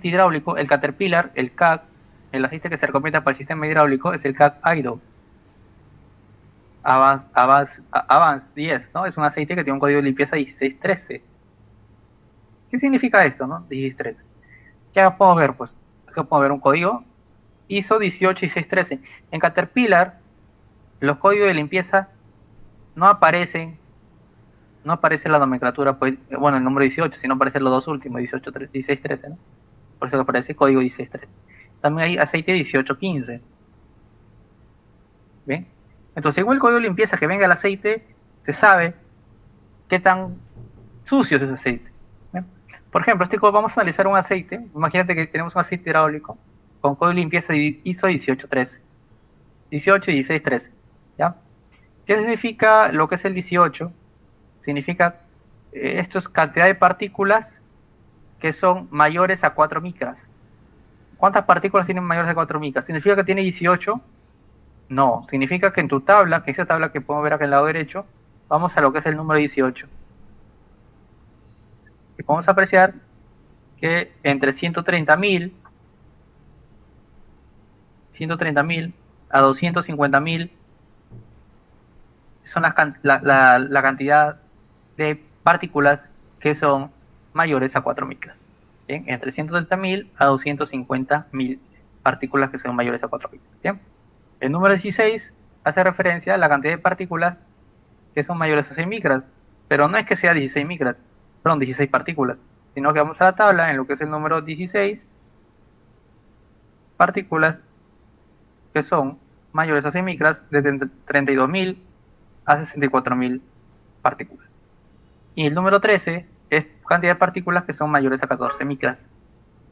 hidráulico, el Caterpillar, el CAC, el aceite que se recomienda para el sistema hidráulico es el CAC IDO Avance 10, ¿no? Es un aceite que tiene un código de limpieza 1613. ¿Qué significa esto, no? 1613. ¿Qué podemos ver? Pues acá podemos ver un código ISO 18613. En Caterpillar, los códigos de limpieza no aparece la nomenclatura, pues, bueno, el número 18, sino aparecen los dos últimos, 1613, ¿no? Por eso aparece código 1613. También hay aceite 1815. ¿Bien? Entonces, según el código de limpieza que venga el aceite, se sabe qué tan sucio es ese aceite. ¿Bien? Por ejemplo, vamos a analizar un aceite. Imagínate que tenemos un aceite hidráulico con código de limpieza ISO 1813. 18 y 1613. ¿Ya? ¿Qué significa lo que es el 18? Significa, esto es cantidad de partículas que son mayores a 4 micras. ¿Cuántas partículas tienen mayores a 4 micras? ¿Significa que tiene 18? No, significa que en tu tabla, que esa tabla que podemos ver acá en el lado derecho, vamos a lo que es el número 18. Y podemos apreciar que entre 130.000 a 250.000 son la cantidad de partículas que son mayores a 4 micras. ¿Bien? Entre 130.000 a 250.000 partículas que son mayores a 4 micras. ¿Bien? El número 16 hace referencia a la cantidad de partículas que son mayores a 6 micras, pero no es que sea 16 micras, perdón, 16 partículas, sino que vamos a la tabla en lo que es el número 16, partículas que son mayores a 6 micras, de 32.000 a 64.000 partículas. Y el número 13 es cantidad de partículas que son mayores a 14 micras.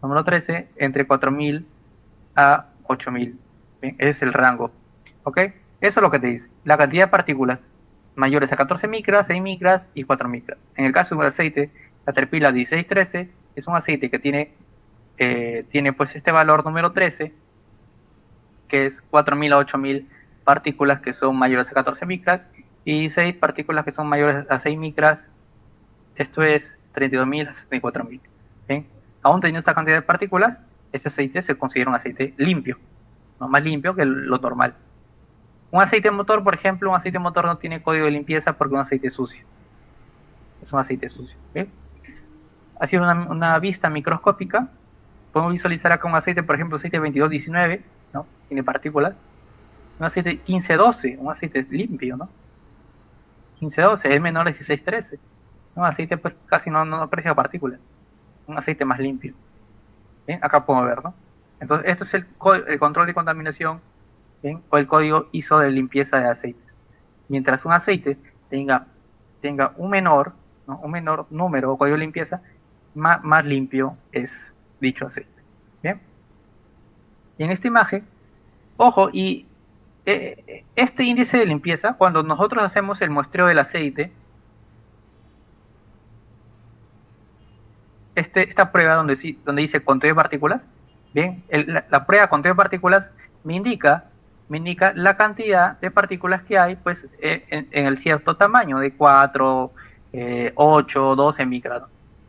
Número 13, entre 4.000 a 8.000. Bien, ese es el rango. ¿Ok? Eso es lo que te dice. La cantidad de partículas mayores a 14 micras, 6 micras y 4 micras. En el caso de un aceite, Caterpillar 1613, es un aceite que tiene pues este valor número 13, que es 4.000 a 8.000 partículas que son mayores a 14 micras y 6 partículas que son mayores a 6 micras. Esto es 32.000 a 64.000. ¿Bien? Aún teniendo esta cantidad de partículas, ese aceite se considera un aceite limpio, no más limpio que lo normal. Un aceite motor, por ejemplo, un aceite motor no tiene código de limpieza porque es un aceite sucio. Es un aceite sucio. ¿Bien? Así una vista microscópica. Podemos visualizar acá un aceite, por ejemplo, aceite 2219, ¿no? Tiene partículas. Un aceite 1512, un aceite limpio, ¿no? 1512, es menor a 1613. Un aceite pues casi no aprecia partículas. Un aceite más limpio. ¿Bien? Acá podemos ver, ¿no? Entonces, esto es el control de contaminación, ¿bien? O el código ISO de limpieza de aceites. Mientras un aceite tenga un menor, ¿no? Un menor número o código de limpieza, más limpio es dicho aceite. ¿Bien? Y en esta imagen, ojo, y este índice de limpieza, cuando nosotros hacemos el muestreo del aceite, esta prueba donde dice conteo de partículas, bien, la prueba conteo de partículas me indica la cantidad de partículas que hay pues en el cierto tamaño de 4, 8, 12 micras.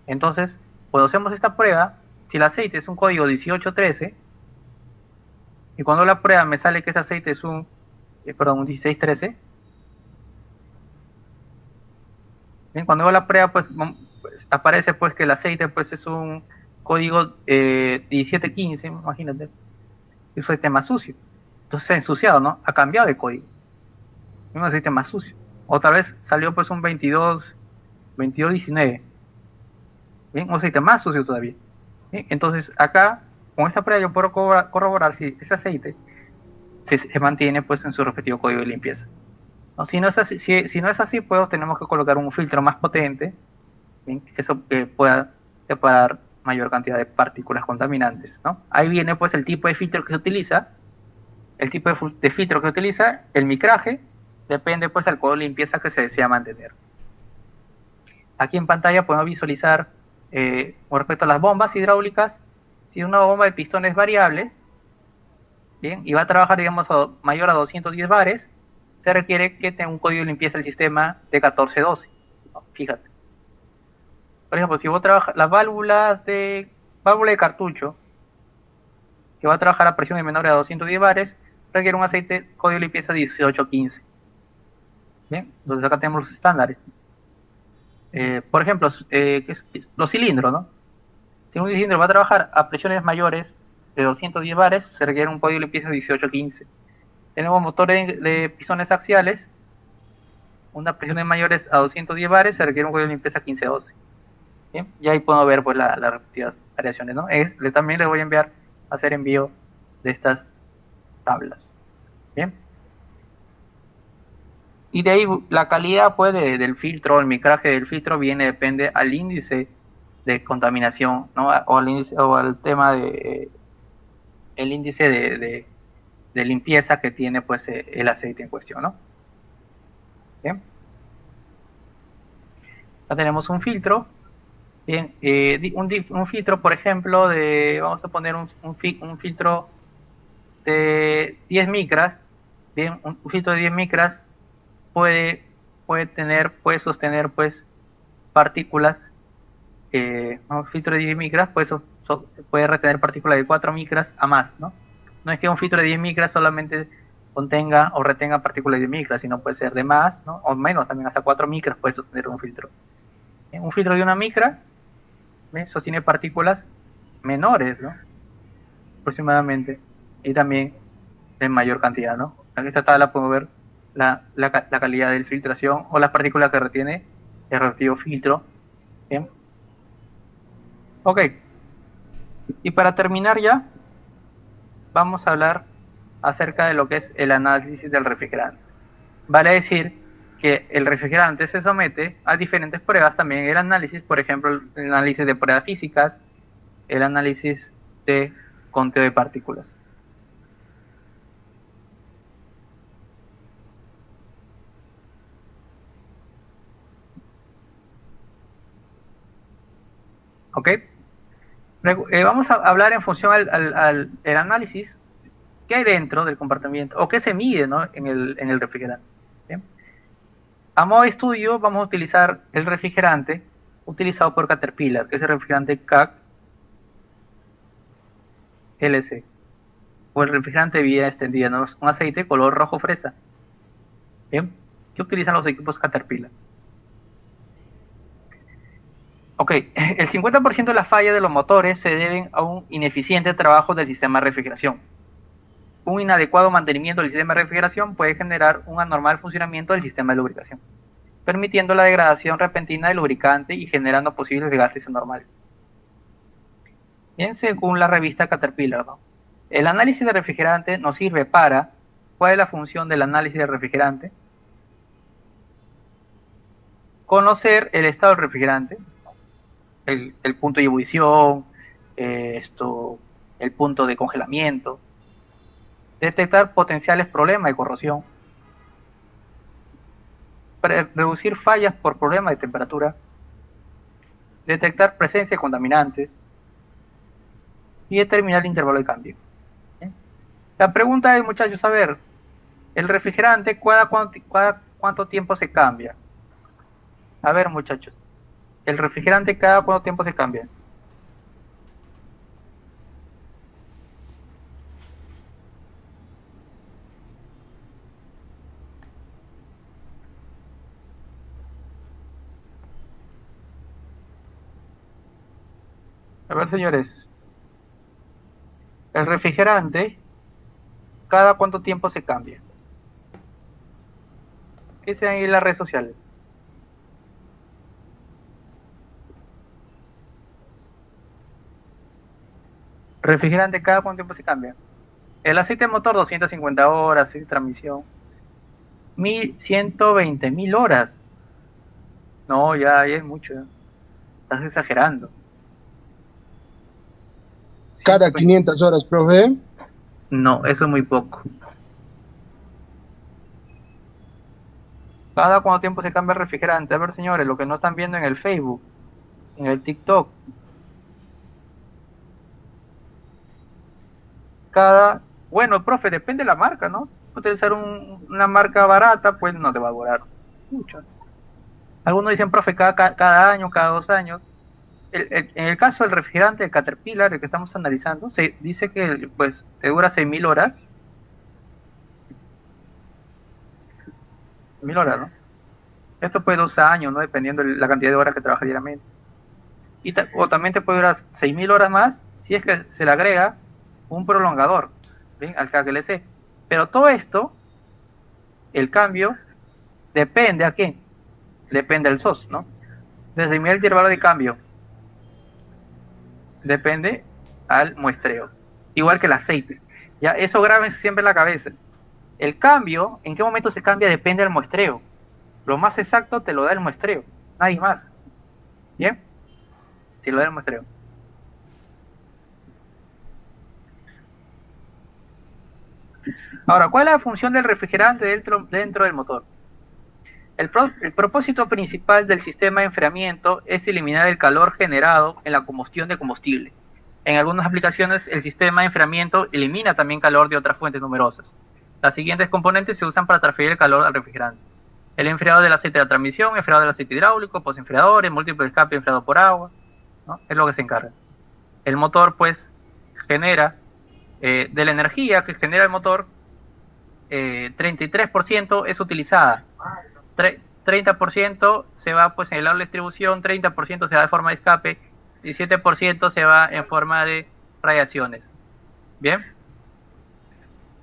Entonces, cuando hacemos esta prueba, si el aceite es un código 1813 y cuando la prueba me sale que ese aceite es un 1613, bien, cuando hago la prueba pues aparece pues que el aceite pues es un código 1715, imagínate, es un aceite más sucio. Entonces se ha ensuciado, ¿no? Ha cambiado de código. Es un aceite más sucio. Otra vez salió pues un 2219. Bien, un aceite más sucio todavía. Bien, entonces acá, con esta prueba yo puedo corroborar si ese aceite se mantiene pues en su respectivo código de limpieza. ¿No? Si no es así, pues tenemos que colocar un filtro más potente, ¿bien? Eso pueda separar mayor cantidad de partículas contaminantes, ¿no? Ahí viene pues el tipo de filtro que se utiliza, el micraje, depende pues del código de limpieza que se desea mantener. Aquí en pantalla podemos visualizar con respecto a las bombas hidráulicas, si una bomba de pistones variables, bien, y va a trabajar digamos mayor a 210 bares, se requiere que tenga un código de limpieza del sistema de 1412, ¿no? Fíjate. Por ejemplo, si vos trabajas las válvula de cartucho, que va a trabajar a presión menor a 210 bares, requiere un aceite código de limpieza 1815. Bien, entonces acá tenemos los estándares. Por ejemplo, los cilindros, ¿no? Si un cilindro va a trabajar a presiones mayores de 210 bares, se requiere un código de limpieza 1815. Tenemos motores de pistones axiales, unas presiones mayores a 210 bares, se requiere un código de limpieza 1512. Bien, y ahí puedo ver pues las respectivas variaciones, ¿no? También les voy a enviar a hacer envío de estas tablas. Bien. Y de ahí la calidad pues del filtro, el micraje del filtro depende al índice de contaminación, ¿no? O al tema de el índice de limpieza que tiene pues el aceite en cuestión, ¿no? Bien. Ya tenemos un filtro. Bien, un filtro, por ejemplo, vamos a poner un filtro de 10 micras. Bien, un filtro de 10 micras puede sostener pues partículas. Un filtro de 10 micras puede retener partículas de 4 micras a más, ¿no? No es que un filtro de 10 micras solamente contenga o retenga partículas de 10 micras, sino puede ser de más, ¿no? O menos, también hasta 4 micras puede sostener un filtro. Un filtro de 1 micra sostiene partículas menores, ¿no? Aproximadamente, y también de mayor cantidad, ¿no? En esta tabla podemos ver la calidad de filtración o las partículas que retiene el respectivo filtro. Bien. Ok. Y para terminar ya, vamos a hablar acerca de lo que es el análisis del refrigerante. Vale decir que el refrigerante se somete a diferentes pruebas, también el análisis, por ejemplo, el análisis de pruebas físicas, el análisis de conteo de partículas. ¿Ok? Vamos a hablar en función al análisis que hay dentro del comportamiento o que se mide, ¿no? en el refrigerante. ¿Bien? A modo de estudio vamos a utilizar el refrigerante utilizado por Caterpillar, que es el refrigerante CAC LC, o el refrigerante de vida extendida, ¿no? Un aceite color rojo fresa. ¿Bien? ¿Qué utilizan los equipos Caterpillar? Ok, el 50% de las fallas de los motores se deben a un ineficiente trabajo del sistema de refrigeración. Un inadecuado mantenimiento del sistema de refrigeración puede generar un anormal funcionamiento del sistema de lubricación. permitiendo la degradación repentina del lubricante y generando posibles desgastes anormales. Bien, según la revista Caterpillar, ¿no? El análisis de refrigerante nos sirve para... ¿Cuál es la función del análisis de refrigerante? Conocer el estado del refrigerante, el punto de ebullición, el punto de congelamiento, detectar potenciales problemas de corrosión, reducir fallas por problema de temperatura, detectar presencia de contaminantes y determinar el intervalo de cambio. ¿Bien? La pregunta es, muchachos, a ver, el refrigerante, ¿cada cuánto tiempo se cambia? A ver, muchachos, el refrigerante, ¿cada cuánto tiempo se cambia? A ver, señores, el refrigerante, ¿cada cuánto tiempo se cambia? ¿Qué dicen ahí en las redes sociales? Refrigerante, ¿cada cuánto tiempo se cambia? El aceite de motor, 250 horas, aceite de transmisión, 120.000 horas. No, ya es mucho. Estás exagerando. Cada 500 horas, profe. No, eso es muy poco. ¿Cada cuánto tiempo se cambia el refrigerante? A ver, señores, lo que no están viendo en el Facebook, en el TikTok. Bueno, profe, depende de la marca, ¿no? Utilizar una marca barata, pues no te va a durar mucho. Algunos dicen, profe, cada año, cada 2 años. En el caso del refrigerante de Caterpillar, el que estamos analizando, se dice que pues te dura 6.000 horas. 1.000 horas, ¿no? Esto puede 2 años, ¿no? Dependiendo de la cantidad de horas que trabaja diariamente. O también te puede durar 6.000 horas más si es que se le agrega un prolongador, ¿bien? Al KGLC. Pero todo esto, el cambio, depende a qué? Depende del SOS, ¿no? Desde el intervalo de cambio depende al muestreo, igual que el aceite. Ya, eso grábense siempre en la cabeza. El cambio, ¿en qué momento se cambia? Depende del muestreo. Lo más exacto te lo da el muestreo, nadie más. ¿Bien? Te lo da el muestreo. Ahora, ¿cuál es la función del refrigerante dentro del motor? El propósito principal del sistema de enfriamiento es eliminar el calor generado en la combustión de combustible. En algunas aplicaciones, el sistema de enfriamiento elimina también calor de otras fuentes numerosas. Las siguientes componentes se usan para transferir el calor al refrigerante: el enfriador del aceite de transmisión, enfriador del aceite hidráulico, postenfriadores, múltiple escape enfriado por agua, ¿no? Es lo que se encarga. El motor, pues, genera de la energía que genera el motor, 33% es utilizada. 30% se va pues en el lado de distribución, 30% se va de forma de escape y 7% se va en forma de radiaciones. Bien,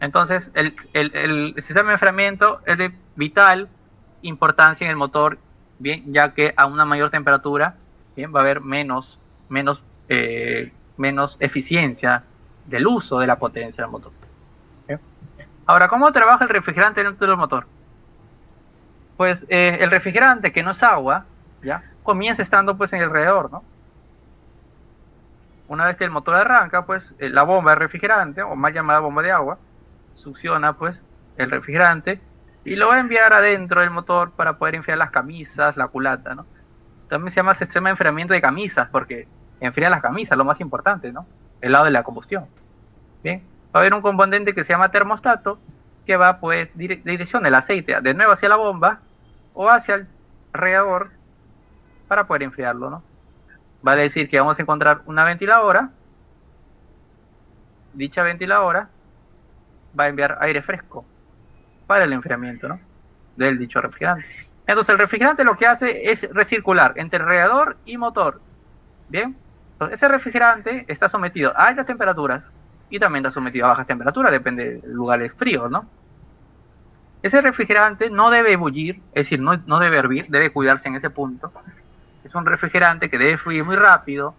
entonces el sistema de enfriamiento es de vital importancia en el motor, bien, ya que a una mayor temperatura, bien, va a haber menos eficiencia del uso de la potencia del motor. ¿Bien? Ahora, ¿cómo trabaja el refrigerante dentro del motor? Pues el refrigerante, que no es agua, ya comienza estando pues en el alrededor, ¿no? Una vez que el motor arranca, pues la bomba de refrigerante, o más llamada bomba de agua, succiona pues el refrigerante y lo va a enviar adentro del motor para poder enfriar las camisas, la culata, ¿no? También se llama sistema de enfriamiento de camisas, porque enfría las camisas, lo más importante, ¿no? El lado de la combustión. Bien, va a haber un componente que se llama termostato, que va pues dirección del aceite de nuevo hacia la bomba o hacia el radiador para poder enfriarlo, ¿no? Vale decir que vamos a encontrar una ventiladora. Dicha ventiladora va a enviar aire fresco para el enfriamiento, ¿no? Del dicho refrigerante. Entonces el refrigerante lo que hace es recircular entre radiador y motor. Bien, entonces ese refrigerante está sometido a altas temperaturas y también está sometido a bajas temperaturas, depende de lugares fríos, ¿no? Ese refrigerante no debe ebullir, es decir, no debe hervir, debe cuidarse en ese punto. Es un refrigerante que debe fluir muy rápido,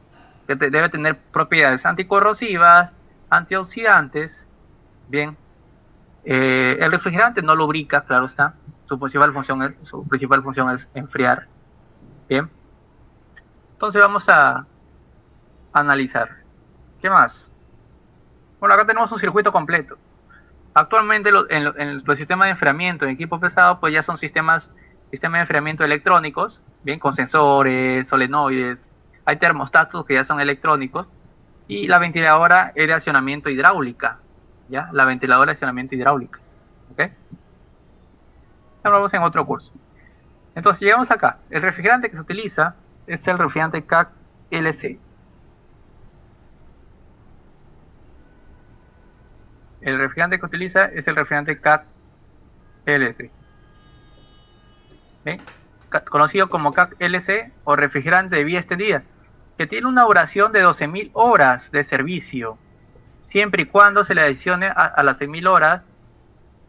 que debe tener propiedades anticorrosivas, antioxidantes. Bien, el refrigerante no lubrica, claro está. Su principal función es enfriar. Bien, entonces vamos a analizar. ¿Qué más? Bueno, acá tenemos un circuito completo. Actualmente en los sistemas de enfriamiento en equipo pesado, pues ya son sistemas de enfriamiento electrónicos, bien, con sensores, solenoides. Hay termostatos que ya son electrónicos. Y la ventiladora es de accionamiento hidráulica, ¿ya? La ventiladora de accionamiento hidráulica, ¿ok? Ahora vamos en otro curso. Entonces llegamos acá. El refrigerante que se utiliza es el refrigerante CAC LC. El refrigerante que utiliza es el refrigerante CAC LC. ¿Bien? Conocido como CAC LC o refrigerante de vía extendida, que tiene una duración de 12.000 horas de servicio, siempre y cuando se le adicione a las 6.000 horas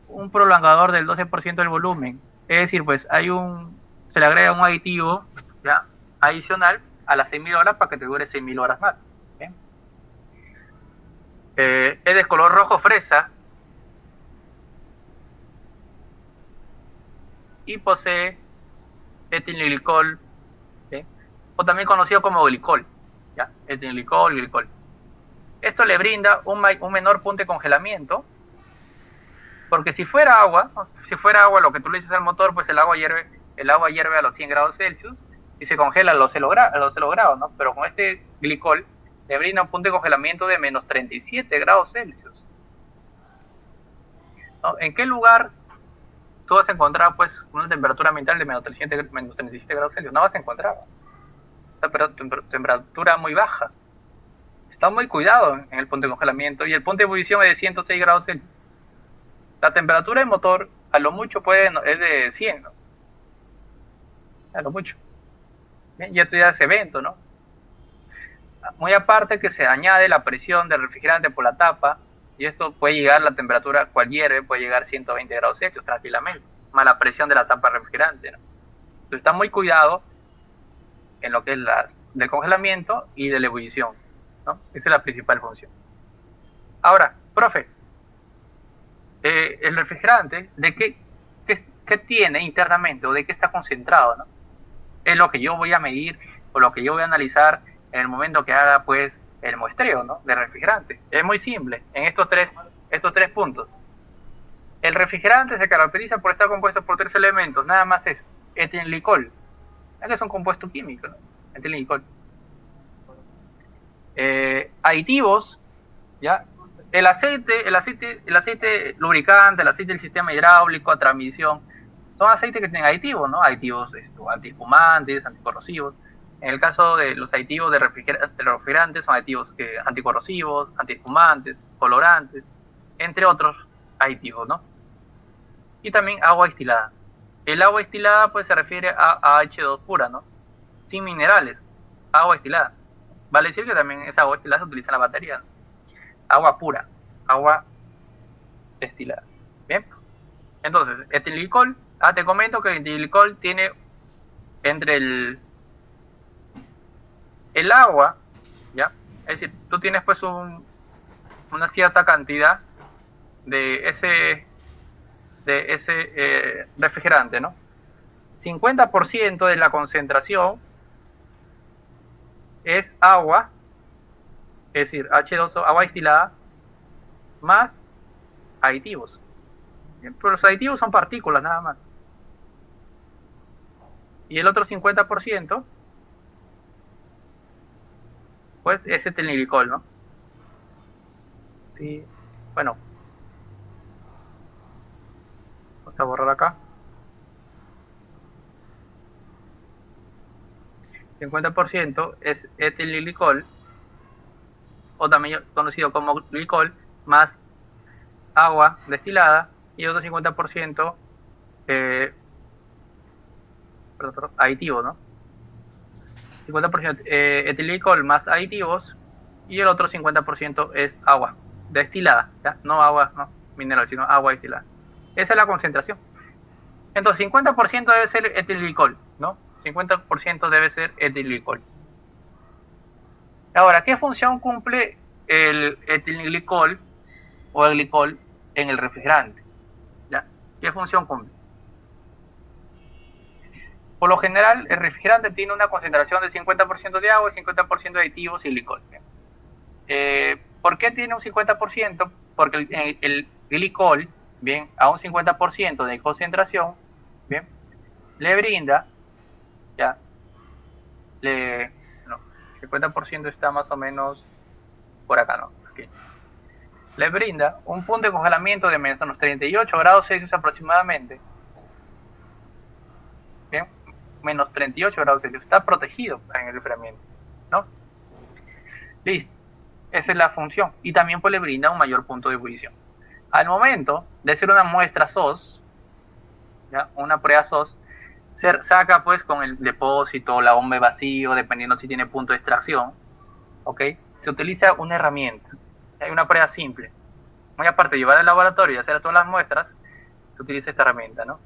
un prolongador del 12% del volumen. Es decir, pues se le agrega un aditivo, ¿ya?, adicional a las 6.000 horas para que te dure 6.000 horas más. ¿Bien? Es de color rojo fresa y posee etilenglicol, ¿sí?, o también conocido como glicol, ¿ya? Etilenglicol, glicol. Esto le brinda un menor punto de congelamiento, porque si fuera agua lo que tú le dices al motor, pues el agua hierve a los 100 grados Celsius y se congela a los 0 grados, ¿no? Pero con este glicol le brinda un punto de congelamiento de menos 37 grados Celsius, ¿no? ¿En qué lugar tú vas a encontrar, pues, una temperatura ambiental de menos 37 grados Celsius? No vas a encontrar. Pero temperatura muy baja. Está muy cuidado en el punto de congelamiento y el punto de ebullición es de 106 grados Celsius. La temperatura del motor a lo mucho es de 100, ¿no? A lo mucho. Bien, y esto ya es evento, ¿no? Muy aparte que se añade la presión del refrigerante por la tapa, y esto puede llegar, la temperatura cualquiera puede llegar a 120 grados Celsius tranquilamente, más la presión de la tapa refrigerante, ¿no? Entonces está muy cuidado en lo que es del congelamiento y de la ebullición, ¿no? Esa es la principal función. Ahora, profe, el refrigerante, ¿de qué tiene internamente o de qué está concentrado, ¿no? Es lo que yo voy a medir o lo que yo voy a analizar en el momento que haga, pues, el muestreo, ¿no?, de refrigerante. Es muy simple, en estos tres puntos. El refrigerante se caracteriza por estar compuesto por 3 elementos, nada más es etilenglicol, que es un compuesto químico, ¿no? Etilenglicol. Aditivos, ¿ya? El aceite lubricante, el aceite del sistema hidráulico, transmisión, son aceites que tienen aditivos, ¿no? Aditivos antiespumantes, anticorrosivos. En el caso de los aditivos de refrigerantes son aditivos anticorrosivos, antiespumantes, colorantes, entre otros aditivos, ¿no? Y también agua destilada. El agua destilada, pues, se refiere a H2 pura, ¿no? Sin minerales, agua destilada. Vale decir que también esa agua destilada se utiliza en la batería, ¿no? Agua pura, agua destilada. Bien, entonces, etilenglicol, te comento que el etilenglicol tiene entre el agua, ¿ya? Es decir, tú tienes, pues, una cierta cantidad de ese refrigerante, ¿no? 50% de la concentración es agua, es decir, H2O, agua destilada, más aditivos. Bien, pero los aditivos son partículas nada más. Y el otro 50%, pues, es etilenglicol, ¿no? Sí, bueno, vamos a borrar acá. 50% es etilenglicol, o también conocido como glicol, más agua destilada, y otro 50% aditivo, ¿no? 50% etilenglicol más aditivos, y el otro 50% es agua destilada, ¿ya? No agua, no mineral, sino agua destilada. Esa es la concentración. Entonces, 50% debe ser etilglicol, ¿no? 50% debe ser etilglicol. Ahora, ¿qué función cumple el etilglicol o el glicol en el refrigerante? ¿Ya? ¿Qué función cumple? Por lo general, el refrigerante tiene una concentración de 50% de agua y 50% de aditivos y glicol. ¿Por qué tiene un 50%? Porque el glicol, bien, a un 50% de concentración, bien, le brinda, ya, no, 50% está más o menos por acá, ¿no? Aquí. Le brinda un punto de congelamiento de menos 38 grados Celsius aproximadamente, bien, menos 38 grados Celsius, está protegido en el enfriamiento, ¿no? Listo, esa es la función, y también pues le brinda un mayor punto de ebullición. Al momento de hacer una muestra SOS, ¿ya? Una prueba SOS, se saca pues con el depósito, la bomba de vacío, dependiendo si tiene punto de extracción, ¿ok? Se utiliza una herramienta, hay una prueba simple. Muy aparte de llevar al laboratorio y hacer todas las muestras, se utiliza esta herramienta, ¿no?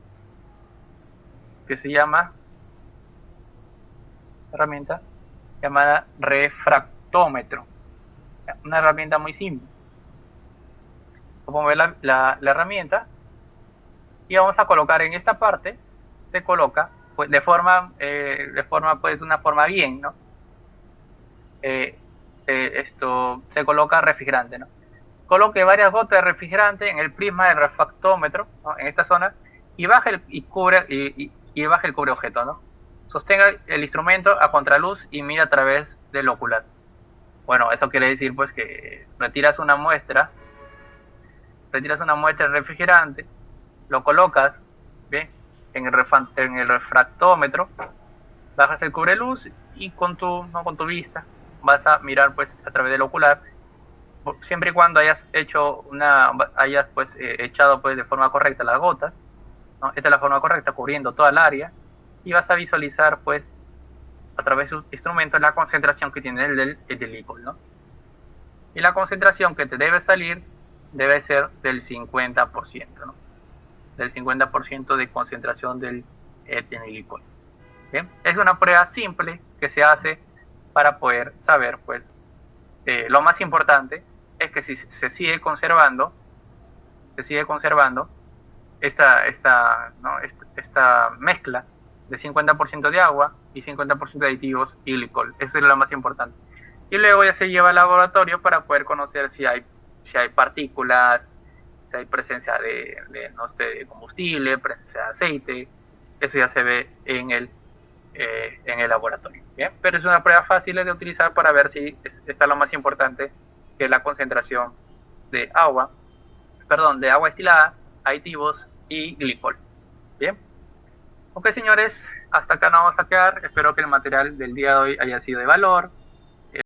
Que se llama, herramienta llamada refractómetro. Una herramienta muy simple. Vamos a ver la herramienta y vamos a colocar en esta parte, se coloca pues de una forma bien, ¿no? Esto se coloca refrigerante, ¿no? Coloque varias gotas de refrigerante en el prisma del refractómetro, ¿no? En esta zona, y baje baje el cubre objeto, ¿no? Sostenga el instrumento a contraluz y mira a través del ocular. Bueno, eso quiere decir pues que retiras una muestra de refrigerante, lo colocas, ¿bien? En el refractómetro, bajas el cubreluz y con tu vista vas a mirar pues a través del ocular, siempre y cuando hayas echado pues de forma correcta las gotas, ¿no? Esta es la forma correcta, cubriendo toda el área, y vas a visualizar pues a través de sus instrumentos la concentración que tiene el glicol, ¿no? Y la concentración que te debe salir debe ser del 50%, ¿no? Del 50% de concentración del etilenglicol. ¿Bien? Es una prueba simple que se hace para poder saber, pues, lo más importante es que si se sigue conservando esta mezcla de 50% de agua y 50% de aditivos y glicol. Eso es lo más importante. Y luego ya se lleva al laboratorio para poder conocer si hay partículas, si hay presencia de combustible, presencia de aceite. Eso ya se ve en el laboratorio. ¿Bien? Pero es una prueba fácil de utilizar para ver si está lo más importante, que es la concentración de agua destilada, aditivos y glicol. Bien. Ok, señores, hasta acá nos vamos a quedar. Espero que el material del día de hoy haya sido de valor.